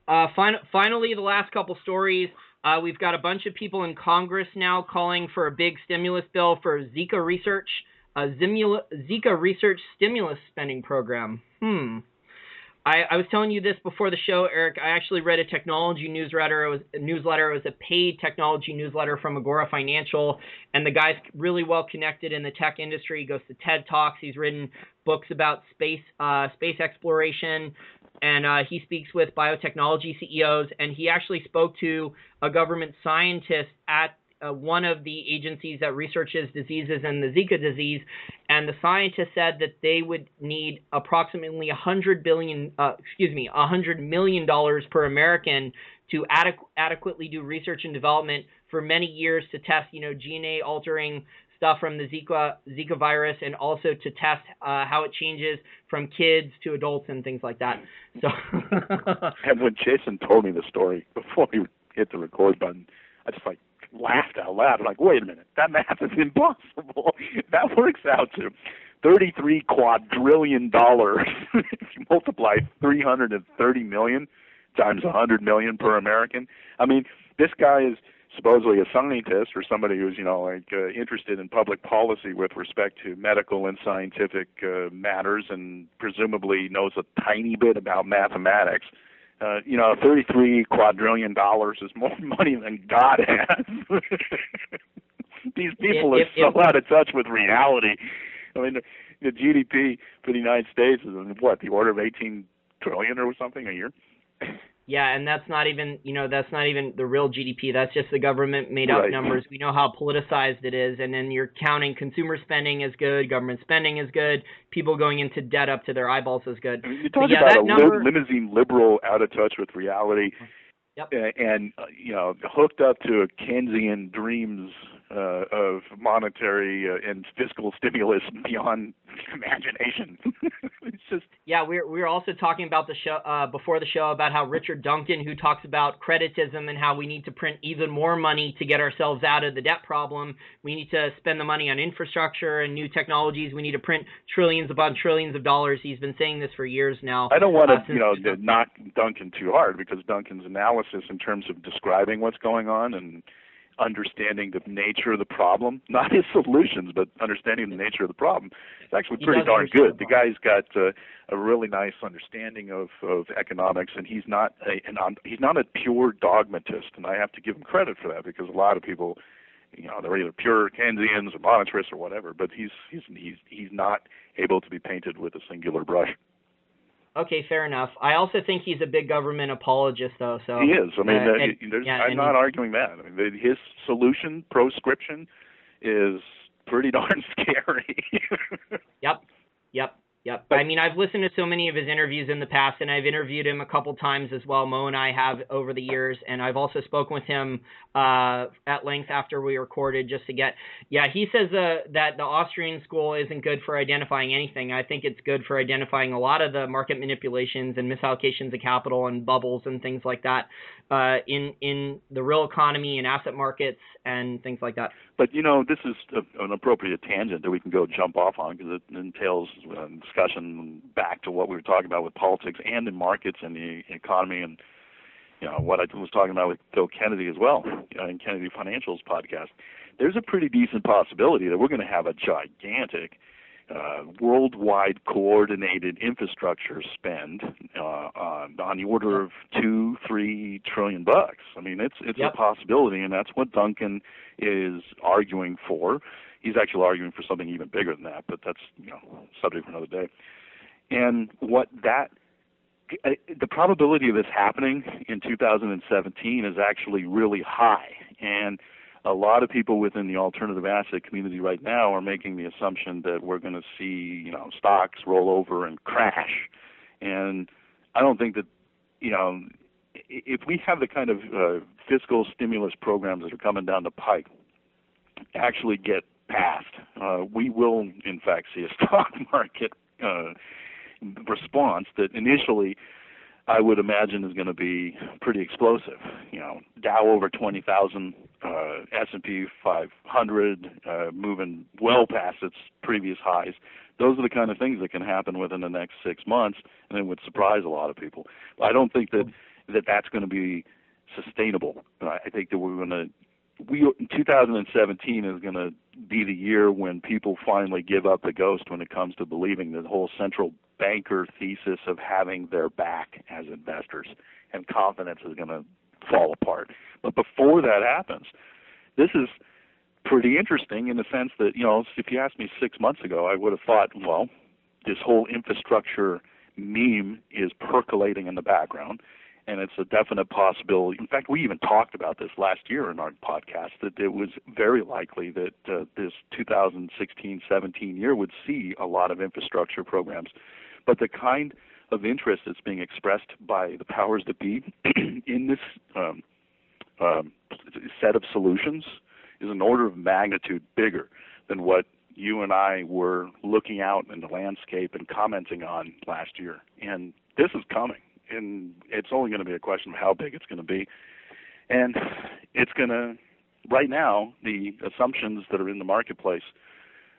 Finally, the last couple stories. We've got a bunch of people in Congress now calling for a big stimulus bill for Zika research, Zika research stimulus spending program. I was telling you this before the show, Eric. I actually read a technology newsletter. It was a paid technology newsletter from Agora Financial, and the guy's really well connected in the tech industry. He goes to TED Talks. He's written books about space exploration. and he speaks with biotechnology CEOs, and he actually spoke to a government scientist at one of the agencies that researches diseases and the Zika disease, and the scientist said that they would need approximately $100 million per American to adequately do research and development for many years to test, DNA altering stuff from the Zika virus, and also to test how it changes from kids to adults and things like that. So, and when Jason told me the story before he hit the record button, I just laughed out loud. I'm like, wait a minute, that math is impossible. That works out to $33 quadrillion. If you multiply 330 million times 100 million per American, I mean, this guy is supposedly a scientist or somebody who's interested in public policy with respect to medical and scientific matters, and presumably knows a tiny bit about mathematics. $33 quadrillion is more money than God has. These people are so out of touch with reality. I mean, the GDP for the United States is the order of 18 trillion or something a year. Yeah, and that's not even the real GDP. That's just the government made up numbers. We know how politicized it is, and then you're counting consumer spending is good, government spending is good, people going into debt up to their eyeballs is good. You're talking about limousine liberal out of touch with reality. Yep. And hooked up to a Keynesian dreams of monetary and fiscal stimulus beyond imagination. It's just we were also talking about the show before the show about how Richard Duncan, who talks about creditism and how we need to print even more money to get ourselves out of the debt problem. We need to spend the money on infrastructure and new technologies. We need to print trillions upon trillions of dollars. He's been saying this for years now. I don't want to knock Duncan too hard, because Duncan's analysis in terms of describing what's going on and understanding the nature of the problem, not his solutions, but understanding the nature of the problem, it's actually pretty darn good. The guy's got a really nice understanding of economics, and he's not a pure dogmatist, and I have to give him credit for that, because a lot of people, they're either pure Keynesians or monetarists or whatever, but he's not able to be painted with a singular brush. Okay, fair enough. I also think he's a big government apologist, though. So he is. I mean, I'm not arguing that. I mean, his solution, proscription, is pretty darn scary. Yep. I mean, I've listened to so many of his interviews in the past, and I've interviewed him a couple times as well. Mo and I have over the years, and I've also spoken with him at length after we recorded just to get. Yeah, he says that the Austrian school isn't good for identifying anything. I think it's good for identifying a lot of the market manipulations and misallocations of capital and bubbles and things like that in the real economy and asset markets and things like that. But, this is an appropriate tangent that we can go jump off on, because it entails discussion back to what we were talking about with politics and in markets and the economy, and what I was talking about with Phil Kennedy as well in Kennedy Financial's podcast. There's a pretty decent possibility that we're going to have a gigantic worldwide coordinated infrastructure spend on the order of $2-3 trillion bucks. I mean, it's a possibility, and that's what Duncan is arguing for. He's actually arguing for something even bigger than that, but that's subject for another day. And the probability of this happening in 2017 is actually really high, and a lot of people within the alternative asset community right now are making the assumption that we're going to see, stocks roll over and crash. And I don't think that, if we have the kind of fiscal stimulus programs that are coming down the pike actually get passed, we will, in fact, see a stock market response that initially I would imagine is going to be pretty explosive. Dow over 20,000, S&P 500 moving well past its previous highs. Those are the kind of things that can happen within the next 6 months, and it would surprise a lot of people. But I don't think that's going to be sustainable. I think that 2017 is going to be the year when people finally give up the ghost when it comes to believing the whole central banker thesis of having their back as investors, and confidence is going to fall apart. But before that happens, this is pretty interesting in the sense that, if you asked me 6 months ago, I would have thought, well, this whole infrastructure meme is percolating in the background, and it's a definite possibility. In fact, we even talked about this last year in our podcast, that it was very likely that this 2016-17 year would see a lot of infrastructure programs. But the kind of interest that's being expressed by the powers that be in this set of solutions is an order of magnitude bigger than what you and I were looking out in the landscape and commenting on last year. And this is coming, and it's only going to be a question of how big it's going to be. And it's going to, right now, the assumptions that are in the marketplace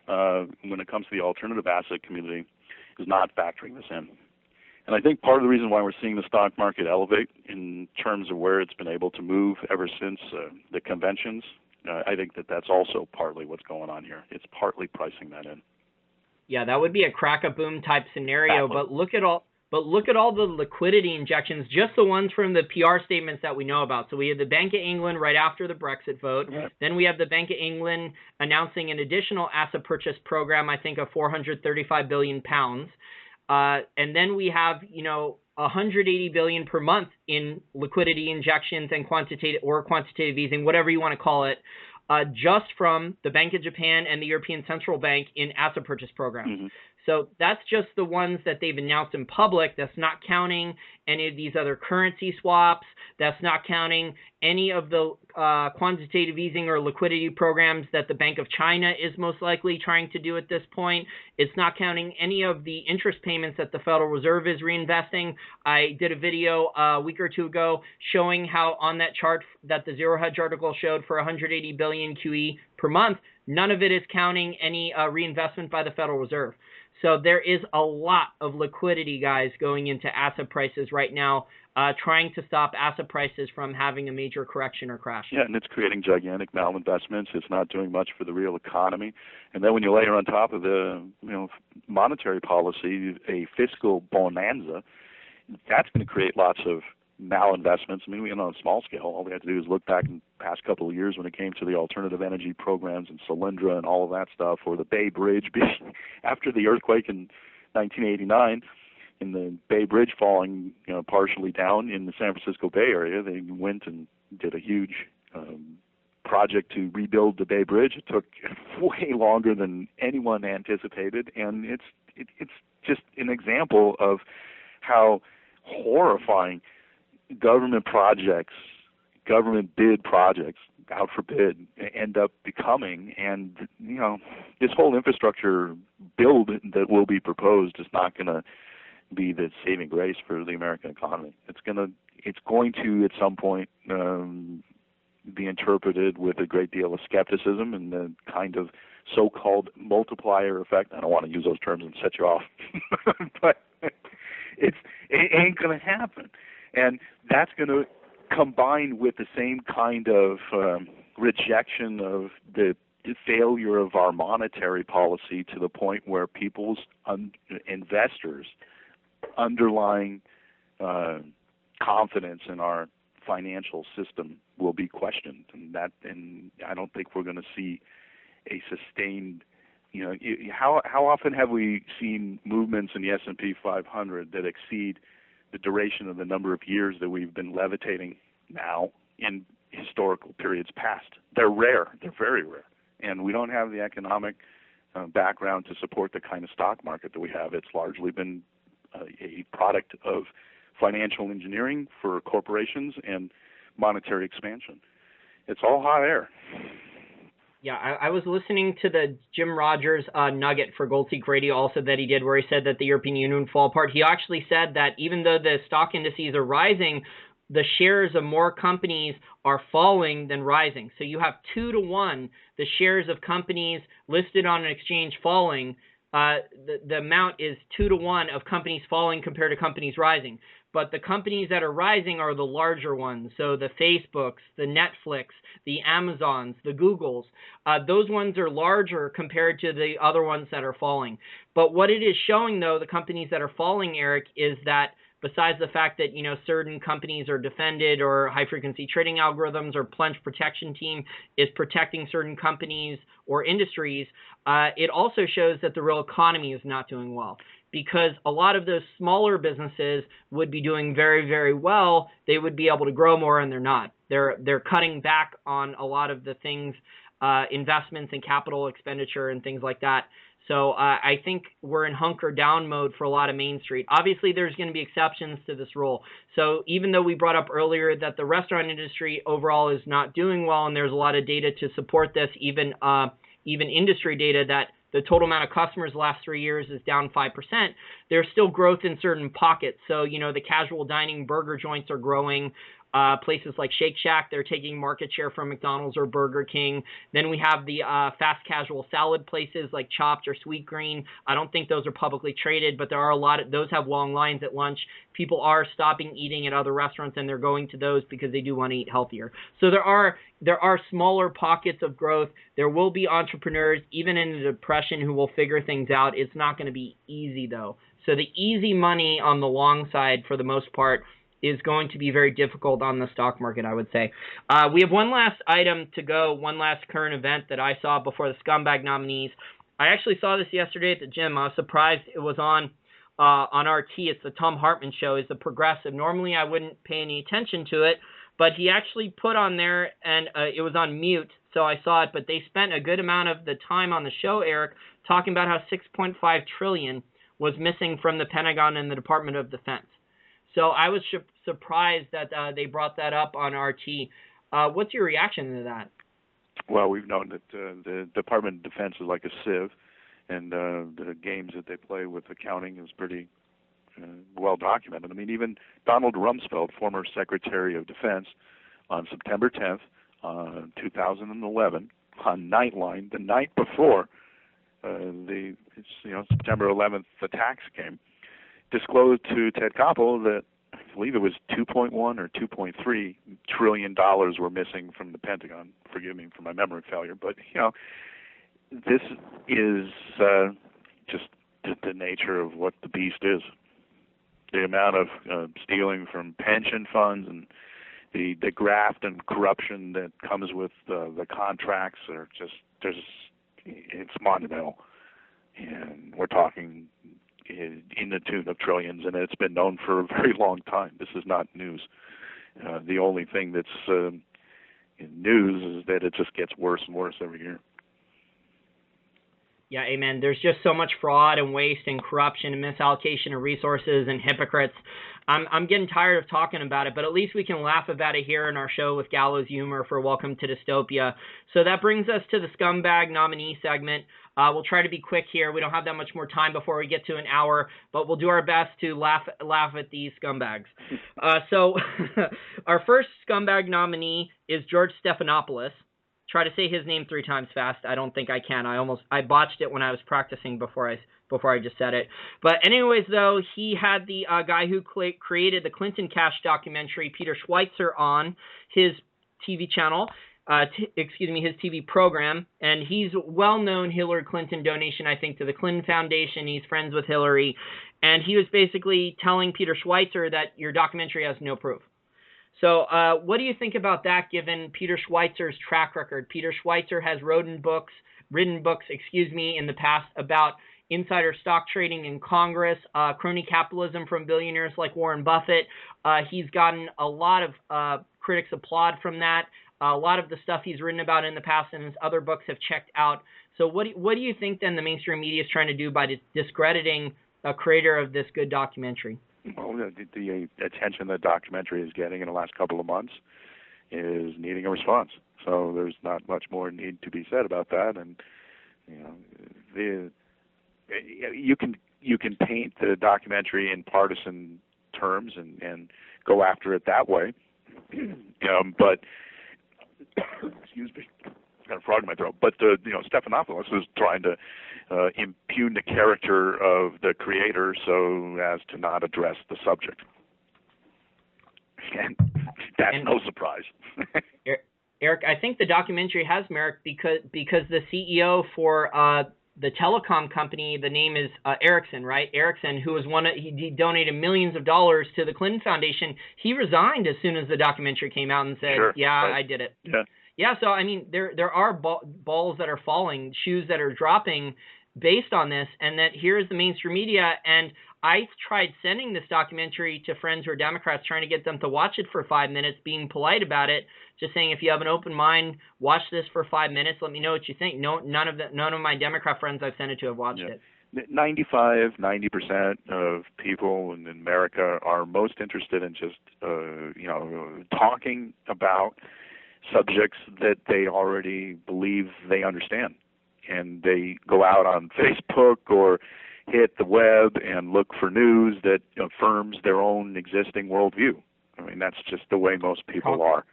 when it comes to the alternative asset community is not factoring this in. And I think part of the reason why we're seeing the stock market elevate in terms of where it's been able to move ever since the conventions, I think that that's also partly what's going on here. It's partly pricing that in. Yeah, that would be a crack-a-boom type scenario. Exactly. But look at all the liquidity injections, just the ones from the PR statements that we know about. So we had the Bank of England right after the Brexit vote. Right. Then we have the Bank of England announcing an additional asset purchase program, I think, of £435 billion. And then we have, 180 billion per month in liquidity injections and quantitative easing, whatever you want to call it, just from the Bank of Japan and the European Central Bank in asset purchase programs. Mm-hmm. So that's just the ones that they've announced in public. That's not counting any of these other currency swaps. That's not counting any of the quantitative easing or liquidity programs that the Bank of China is most likely trying to do at this point. It's not counting any of the interest payments that the Federal Reserve is reinvesting. I did a video a week or two ago showing how on that chart that the Zero Hedge article showed for 180 billion QE per month, none of it is counting any reinvestment by the Federal Reserve. So there is a lot of liquidity, guys, going into asset prices right now, trying to stop asset prices from having a major correction or crash. Yeah, and it's creating gigantic malinvestments. It's not doing much for the real economy. And then when you layer on top of the monetary policy a fiscal bonanza, that's going to create lots of malinvestments. I mean, on a small scale, all we have to do is look back in the past couple of years when it came to the alternative energy programs and Solyndra and all of that stuff, or the Bay Bridge after the earthquake in 1989, and the Bay Bridge falling partially down in the San Francisco Bay Area. They went and did a huge project to rebuild the Bay Bridge. It took way longer than anyone anticipated, and it's just an example of how horrifying government projects, government bid projects, out for bid, end up becoming. And, this whole infrastructure build that will be proposed is not going to be the saving grace for the American economy. It's going to at some point be interpreted with a great deal of skepticism and the kind of so-called multiplier effect. I don't want to use those terms and set you off, but it ain't going to happen. And that's going to combine with the same kind of rejection of the failure of our monetary policy to the point where people's investors' underlying confidence in our financial system will be questioned. And I don't think we're going to see a sustained. How often have we seen movements in the S&P 500 that exceed the duration of the number of years that we've been levitating now in historical periods past? They're rare. They're very rare. And we don't have the economic background to support the kind of stock market that we have. It's largely been a product of financial engineering for corporations and monetary expansion. It's all hot air. Yeah, I was listening to the Jim Rogers nugget for Goldseek Radio also that he did, where he said that the European Union would fall apart. He actually said that even though the stock indices are rising, the shares of more companies are falling than rising. So you have 2-to-1, the shares of companies listed on an exchange falling. The amount is 2-to-1 of companies falling compared to companies rising. But the companies that are rising are the larger ones. So the Facebooks, the Netflix, the Amazons, the Googles, those ones are larger compared to the other ones that are falling. But what it is showing, though, the companies that are falling, Eric, is that besides the fact that, certain companies are defended or high-frequency trading algorithms or plunge protection team is protecting certain companies or industries, it also shows that the real economy is not doing well. because a lot of those smaller businesses would be doing very, very well. They would be able to grow more, and they're not. They're cutting back on a lot of the things, investments and capital expenditure and things like that. So I think we're in hunker down mode for a lot of Main Street. Obviously, there's going to be exceptions to this rule. So even though we brought up earlier that the restaurant industry overall is not doing well, and there's a lot of data to support this, even industry data that the total amount of customers the last 3 years is down 5%, there's still growth in certain pockets. So, the casual dining burger joints are growing. Places like Shake Shack, they're taking market share from McDonald's or Burger King. Then we have the fast casual salad places like Chopped or Sweet Green. I don't think those are publicly traded, but there are a lot of those have long lines at lunch. People are stopping eating at other restaurants, and they're going to those because they do want to eat healthier. So there are smaller pockets of growth. There will be entrepreneurs, even in a depression, who will figure things out. It's not going to be easy, though. So the easy money on the long side, for the most part, is going to be very difficult on the stock market, I would say. We have one last item to go, one last current event that I saw before the Scumbag nominees. I actually saw this yesterday at the gym. I was surprised it was on RT. It's the Tom Hartman show. He's the progressive. Normally, I wouldn't pay any attention to it, but he actually put on there, and it was on mute, so I saw it. But they spent a good amount of the time on the show, Eric, talking about how $6.5 trillion was missing from the Pentagon and the Department of Defense. So I was surprised that they brought that up on RT. What's your reaction to that? Well, we've known that the Department of Defense is like a sieve, and the games that they play with accounting is pretty well documented. I mean, even Donald Rumsfeld, former Secretary of Defense, on September 10th, 2011, on Nightline, the night before September 11th attacks came, disclosed to Ted Koppel that I believe it was $2.1 or $2.3 trillion were missing from the Pentagon. Forgive me for my memory failure, but this is just the nature of what the beast is. The amount of stealing from pension funds and the graft and corruption that comes with the contracts are it's monumental, and we're talking in the tune of trillions, and it's been known for a very long time. This is not news. The only thing that's in news is that it just gets worse and worse every year. Yeah, amen. There's just so much fraud and waste and corruption and misallocation of resources and hypocrites. I'm getting tired of talking about it, but at least we can laugh about it here in our show with Gallows Humor for Welcome to Dystopia. So that brings us to the Scumbag nominee segment. We'll try to be quick here. We don't have that much more time before we get to an hour, but we'll do our best to laugh at these scumbags. So our first Scumbag nominee is George Stephanopoulos. Try to say his name 3 times fast. I don't think I can. I botched it when I was practicing before I just said it. But anyways, though, he had the guy who created the Clinton Cash documentary, Peter Schweitzer, on his TV channel. His TV program, and he's a well-known Hillary Clinton donation, I think, to the Clinton Foundation. He's friends with Hillary, and he was basically telling Peter Schweitzer that your documentary has no proof. So what do you think about that, given Peter Schweitzer's track record? Peter Schweitzer has written books, in the past about insider stock trading in Congress, crony capitalism from billionaires like Warren Buffett. He's gotten a lot of critics applaud from that. A lot of the stuff he's written about in the past and his other books have checked out. So what do you think, then, the mainstream media is trying to do by discrediting a creator of this good documentary? Well, the attention that documentary is getting in the last couple of months is needing a response. So there's not much more need to be said about that. And you can paint the documentary in partisan terms and go after it that way, but excuse me, got a frog in my throat. But Stephanopoulos is trying to impugn the character of the creator so as to not address the subject, and that's no surprise. Eric, I think the documentary has merit because the CEO for the telecom company, the name is Ericsson, right? Ericsson, who was he donated millions of dollars to the Clinton Foundation. He resigned as soon as the documentary came out and said, sure, yeah, right. I did it. Yeah. Yeah, so I mean, there are balls that are falling, shoes that are dropping, based on this, and that here's the mainstream media. And I tried sending this documentary to friends who are Democrats, trying to get them to watch it for 5 minutes, being polite about it, just saying, if you have an open mind, watch this for 5 minutes. Let me know what you think. None of my Democrat friends I've sent it to have watched it. 90% of people in America are most interested in just, talking about subjects that they already believe they understand. And they go out on Facebook or hit the web and look for news that affirms their own existing worldview. I mean, that's just the way most people are.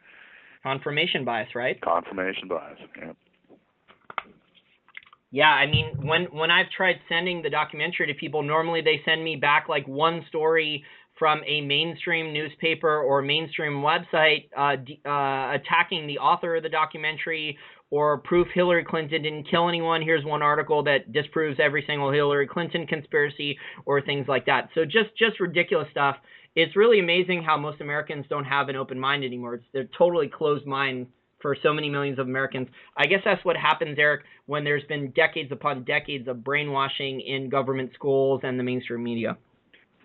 Confirmation bias, right? Confirmation bias, yeah. Yeah, I mean, when I've tried sending the documentary to people, normally they send me back like one story from a mainstream newspaper or mainstream website attacking the author of the documentary, or proof Hillary Clinton didn't kill anyone. Here's one article that disproves every single Hillary Clinton conspiracy, or things like that. So just ridiculous stuff. It's really amazing how most Americans don't have an open mind anymore. They're totally closed mind for so many millions of Americans. I guess that's what happens, Eric, when there's been decades upon decades of brainwashing in government schools and the mainstream media.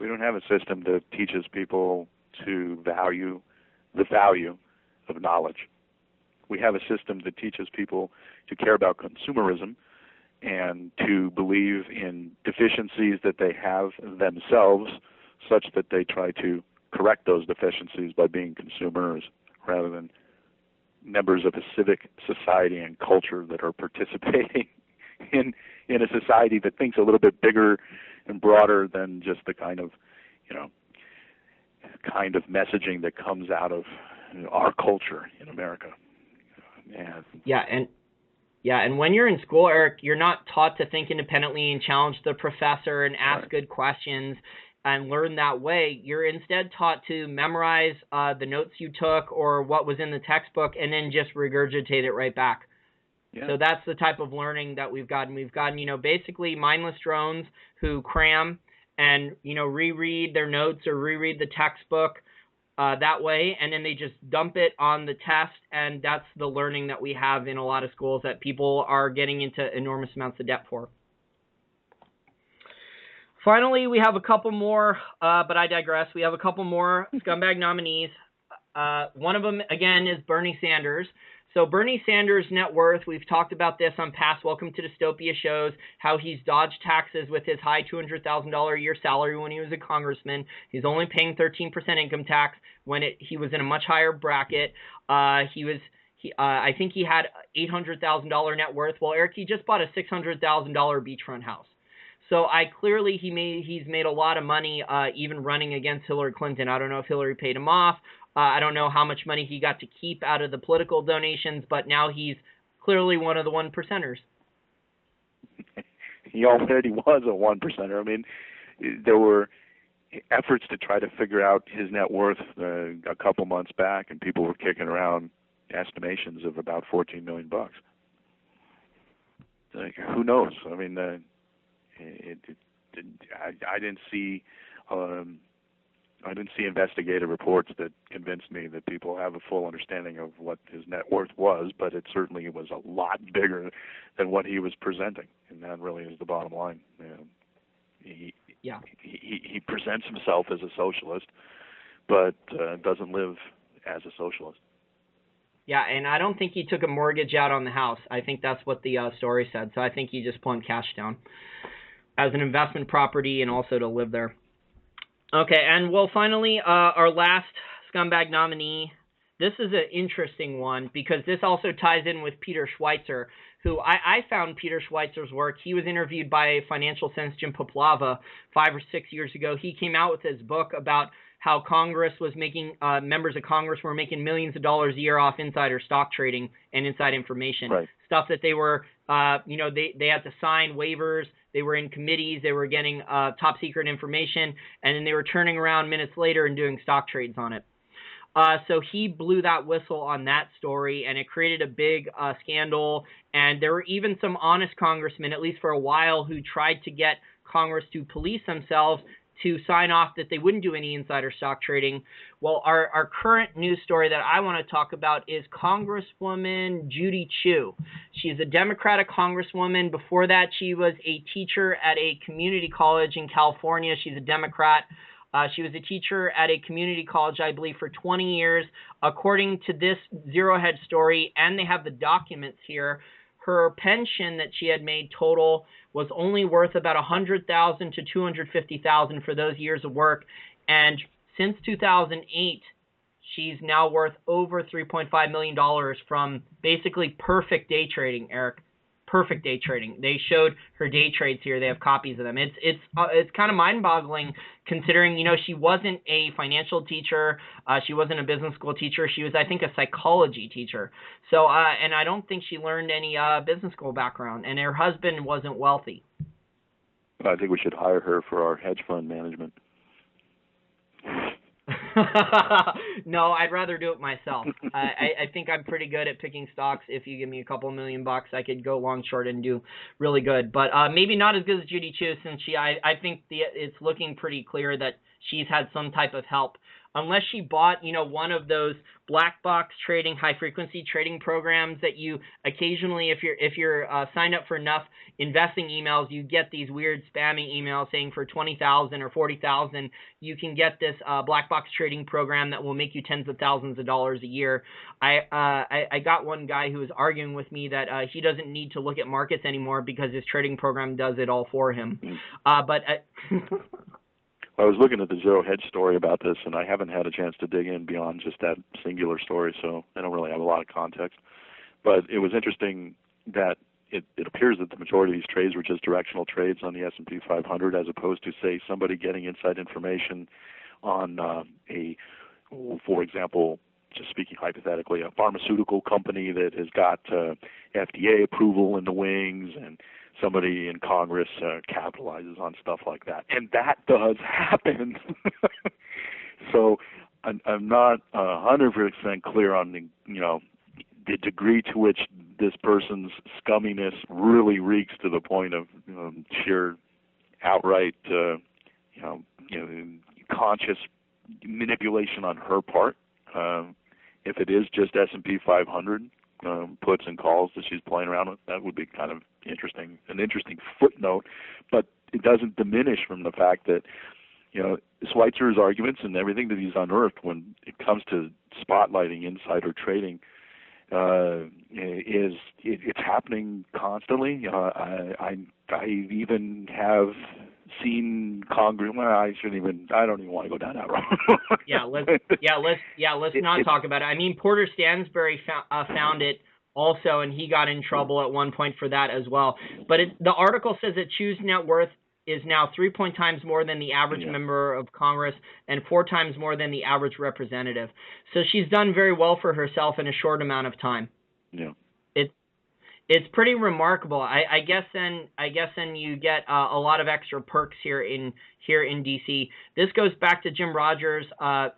We don't have a system that teaches people to value the value of knowledge. We have a system that teaches people to care about consumerism and to believe in deficiencies that they have themselves, such that they try to correct those deficiencies by being consumers rather than members of a civic society and culture that are participating in a society that thinks a little bit bigger and broader than just the kind of messaging that comes out of our culture in America. And when you're in school, Eric, you're not taught to think independently and challenge the professor and ask good questions and learn that way. You're instead taught to memorize the notes you took or what was in the textbook and then just regurgitate it right back. Yeah. So that's the type of learning that we've gotten. We've gotten, basically mindless drones who cram and, reread their notes or reread the textbook that way, and then they just dump it on the test, and that's the learning that we have in a lot of schools that people are getting into enormous amounts of debt for. Finally, we have a couple more, but I digress. We have a couple more scumbag nominees. One of them, again, is Bernie Sanders. So Bernie Sanders' net worth, we've talked about this on past Welcome to Dystopia shows, how he's dodged taxes with his high $200,000 a year salary when he was a congressman. He's only paying 13% income tax when he was in a much higher bracket. I think he had $800,000 net worth. Well, Eric, he just bought a $600,000 beachfront house. So he's made a lot of money even running against Hillary Clinton. I don't know if Hillary paid him off. I don't know how much money he got to keep out of the political donations, but now he's clearly one of the 1%ers. He already was a 1%er. I mean, there were efforts to try to figure out his net worth a couple months back, and people were kicking around estimations of about $14 million. Like, who knows? I mean, I didn't see. I didn't see investigative reports that convinced me that people have a full understanding of what his net worth was, but it certainly was a lot bigger than what he was presenting, and that really is the bottom line. He presents himself as a socialist, but doesn't live as a socialist. Yeah, and I don't think he took a mortgage out on the house. I think that's what the story said. So I think he just pulled cash down as an investment property and also to live there. Okay, and well, finally, our last scumbag nominee. This is an interesting one because this also ties in with Peter Schweitzer, who I found Peter Schweitzer's work. He was interviewed by Financial Sense Jim Poplava 5 or 6 years ago. He came out with his book about how Congress was making, members of Congress were making millions of dollars a year off insider stock trading and inside information. Right. Stuff that they were, they had to sign waivers. They were in committees. They were getting top secret information, and then they were turning around minutes later and doing stock trades on it. So he blew that whistle on that story, and it created a big scandal. And there were even some honest congressmen, at least for a while, who tried to get Congress to police themselves to sign off that they wouldn't do any insider stock trading. Well, our current news story that I want to talk about is Congresswoman Judy Chu. She's a Democratic Congresswoman. Before that, she was a teacher at a community college in California. She's a Democrat. She was a teacher at a community college, I believe, for 20 years. According to this Zero Hedge story, and they have the documents here, her pension that she had made total was only worth about $100,000 to $250,000 for those years of work. And since 2008, she's now worth over $3.5 million from basically perfect day trading, Eric. Perfect day trading. They showed her day trades here. They have copies of them. It's kind of mind-boggling considering, she wasn't a financial teacher. She wasn't a business school teacher. She was, I think, a psychology teacher. So, and I don't think she learned any business school background. And her husband wasn't wealthy. I think we should hire her for our hedge fund management. No, I'd rather do it myself. I think I'm pretty good at picking stocks. If you give me a couple $1 million, I could go long, short, and do really good. But maybe not as good as Judy Chu, since I think it's looking pretty clear that she's had some type of help. Unless she bought, one of those black box trading, high frequency trading programs that you occasionally, if you're signed up for enough investing emails, you get these weird spammy emails saying for $20,000 or $40,000, you can get this black box trading program that will make you tens of thousands of dollars a year. I got one guy who was arguing with me that he doesn't need to look at markets anymore because his trading program does it all for him. I was looking at the Zero Hedge story about this, and I haven't had a chance to dig in beyond just that singular story, so I don't really have a lot of context. But it was interesting that it appears that the majority of these trades were just directional trades on the S&P 500, as opposed to, say, somebody getting inside information on for example, just speaking hypothetically, a pharmaceutical company that has got FDA approval in the wings, and somebody in Congress capitalizes on stuff like that. And that does happen. So I'm not 100% clear on the degree to which this person's scumminess really reeks to the point of sheer outright conscious manipulation on her part. If it is just S&P 500 puts and calls that she's playing around with, that would be kind of an interesting footnote. But it doesn't diminish from the fact that Schweitzer's arguments and everything that he's unearthed when it comes to spotlighting insider trading it's happening constantly. I even have seen Congress. Well, I don't even want to go down that road. Let's not talk about it. I mean, Porter Stansberry found it also, and he got in trouble at one point for that as well. But the article says that Chu's net worth is now 3 times more than the average member of Congress and 4 times more than the average representative. So she's done very well for herself in a short amount of time. Yeah. It's pretty remarkable. I guess then you get a lot of extra perks here in DC. This goes back to Jim Rogers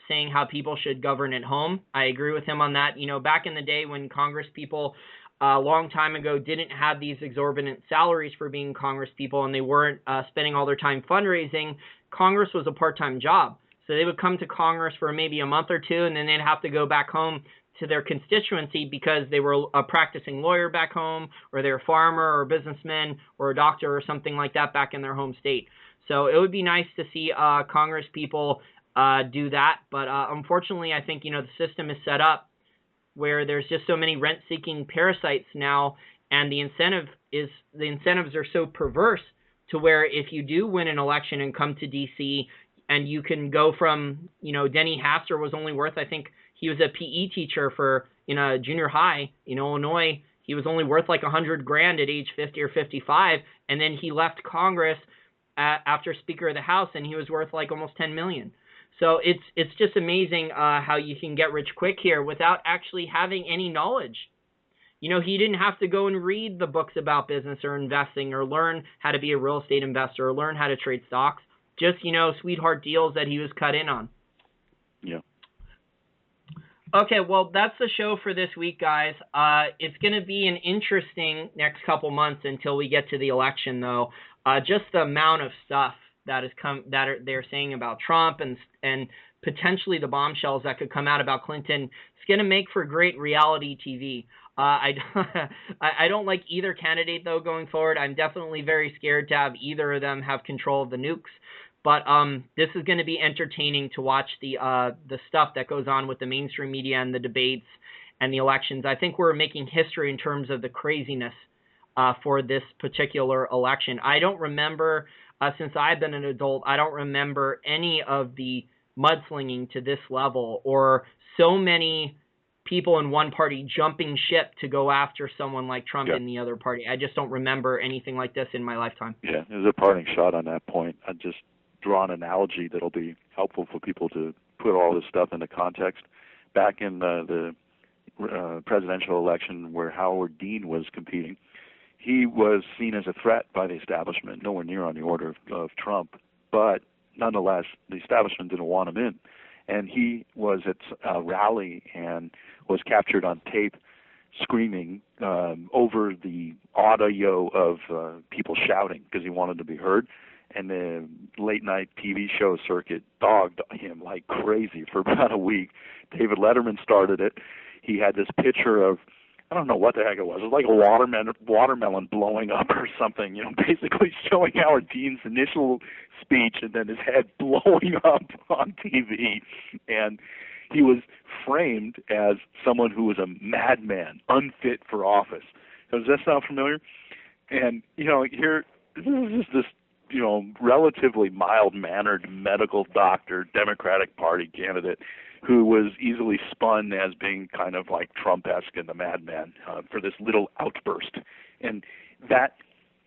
saying how people should govern at home. I agree with him on that. Back in the day when Congress people a long time ago didn't have these exorbitant salaries for being Congress people, and they weren't spending all their time fundraising, Congress was a part-time job. So they would come to Congress for maybe a month or two, and then they'd have to go back home to their constituency because they were a practicing lawyer back home, or they're a farmer or a businessman or a doctor or something like that back in their home state. So it would be nice to see Congress people do that. But unfortunately, I think, the system is set up where there's just so many rent-seeking parasites now, and the incentives are so perverse to where if you do win an election and come to D.C. and you can go from, Denny Hastert was only worth, I think, he was a PE teacher in a junior high in Illinois. He was only worth like $100,000 at age 50 or 55, and then he left Congress after Speaker of the House, and he was worth like almost $10 million. So it's just amazing how you can get rich quick here without actually having any knowledge. He didn't have to go and read the books about business or investing or learn how to be a real estate investor or learn how to trade stocks. Just, sweetheart deals that he was cut in on. Yeah. Okay, well, that's the show for this week, guys. It's going to be an interesting next couple months until we get to the election, though. Just the amount of stuff they're saying about Trump and potentially the bombshells that could come out about Clinton, it's going to make for great reality TV. I don't like either candidate though going forward. I'm definitely very scared to have either of them have control of the nukes. But this is going to be entertaining to watch the stuff that goes on with the mainstream media and the debates and the elections. I think we're making history in terms of the craziness for this particular election. I don't remember, since I've been an adult, I don't remember any of the mudslinging to this level or so many people in one party jumping ship to go after someone like Trump in the other party. I just don't remember anything like this in my lifetime. Yeah, there's a parting shot on that point. I just draw an analogy that'll be helpful for people to put all this stuff into context. Back in the presidential election where Howard Dean was competing, he was seen as a threat by the establishment, nowhere near on the order of Trump, but nonetheless, the establishment didn't want him in. And he was at a rally and was captured on tape screaming over the audio of people shouting because he wanted to be heard. And the late-night TV show Circuit dogged him like crazy for about a week. David Letterman started it. He had this picture of, I don't know what the heck it was. It was like a watermelon blowing up or something, basically showing Howard Dean's initial speech and then his head blowing up on TV. And he was framed as someone who was a madman, unfit for office. Does that sound familiar? And, here, this is just this, relatively mild-mannered medical doctor, Democratic Party candidate, who was easily spun as being kind of like Trump-esque and the madman for this little outburst. And that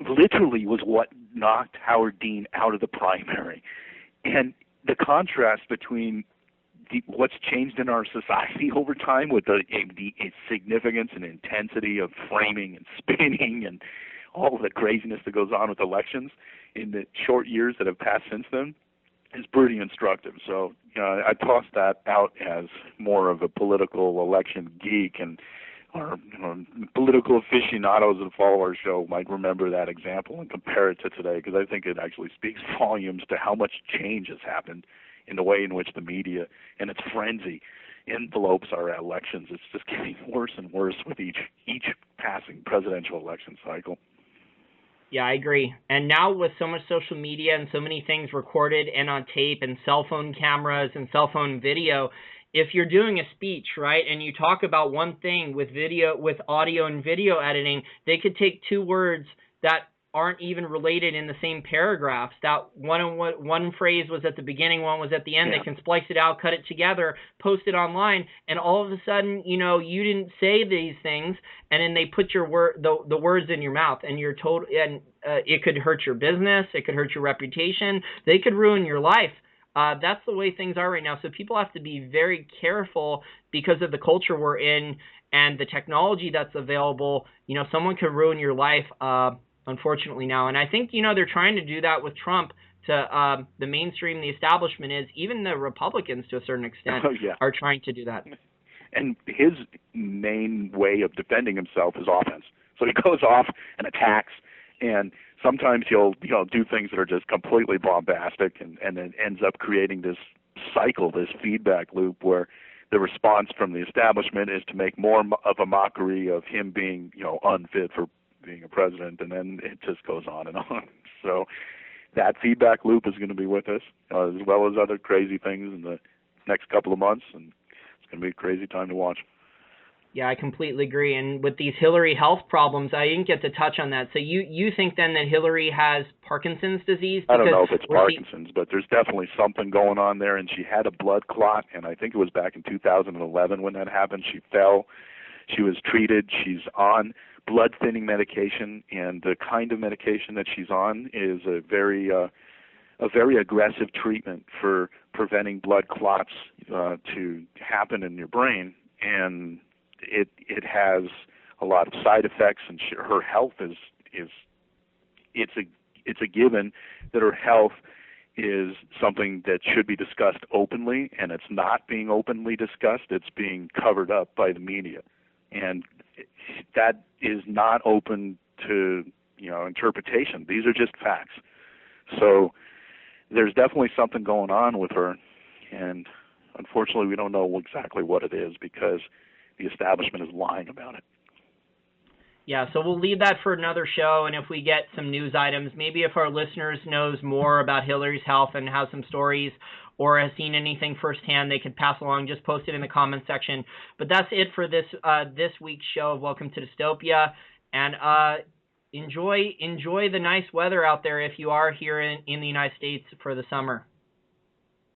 literally was what knocked Howard Dean out of the primary. And the contrast between what's changed in our society over time with the significance and intensity of framing and spinning and all of the craziness that goes on with elections in the short years that have passed since then is pretty instructive. So I toss that out as more of a political election geek, and our political aficionados that follow our show might remember that example and compare it to today, because I think it actually speaks volumes to how much change has happened in the way in which the media and its frenzy envelopes our elections. It's just getting worse and worse with each passing presidential election cycle. Yeah, I agree. And now with so much social media and so many things recorded and on tape and cell phone cameras and cell phone video, if you're doing a speech, right, and you talk about one thing with audio and video editing, they could take two words that aren't even related in the same paragraphs. That one phrase was at the beginning, one was at the end. Yeah. They can splice it out, cut it together, post it online, and all of a sudden, you didn't say these things, and then they put the words in your mouth, and you're told, and it could hurt your business, it could hurt your reputation, they could ruin your life. That's the way things are right now. So people have to be very careful because of the culture we're in and the technology that's available. Someone could ruin your life. Unfortunately now. And I think, they're trying to do that with Trump to the mainstream, the establishment is, even the Republicans to a certain extent are trying to do that. And his main way of defending himself is offense. So he goes off and attacks, and sometimes he'll do things that are just completely bombastic, and then ends up creating this cycle, this feedback loop where the response from the establishment is to make more of a mockery of him being, unfit for being a president, and then it just goes on and on. So that feedback loop is going to be with us, as well as other crazy things in the next couple of months, and it's going to be a crazy time to watch. Yeah, I completely agree. And with these Hillary health problems, I didn't get to touch on that. So you think then that Hillary has Parkinson's disease? I don't know if it's Parkinson's, but there's definitely something going on there, and she had a blood clot, and I think it was back in 2011 when that happened. She fell. She was treated. She's on blood thinning medication, and the kind of medication that she's on is a very aggressive treatment for preventing blood clots to happen in your brain, and it has a lot of side effects, and her health is it's a given that her health is something that should be discussed openly, and it's not being openly discussed. It's being covered up by the media. And that is not open to interpretation. These are just facts. So there's definitely something going on with her, and unfortunately we don't know exactly what it is because the establishment is lying about it. Yeah, so we'll leave that for another show, and if we get some news items, maybe if our listeners knows more about Hillary's health and has some stories or has seen anything firsthand, they could pass along, just post it in the comments section. But that's it for this week's show of Welcome to Dystopia, and enjoy the nice weather out there if you are here in the United States for the summer.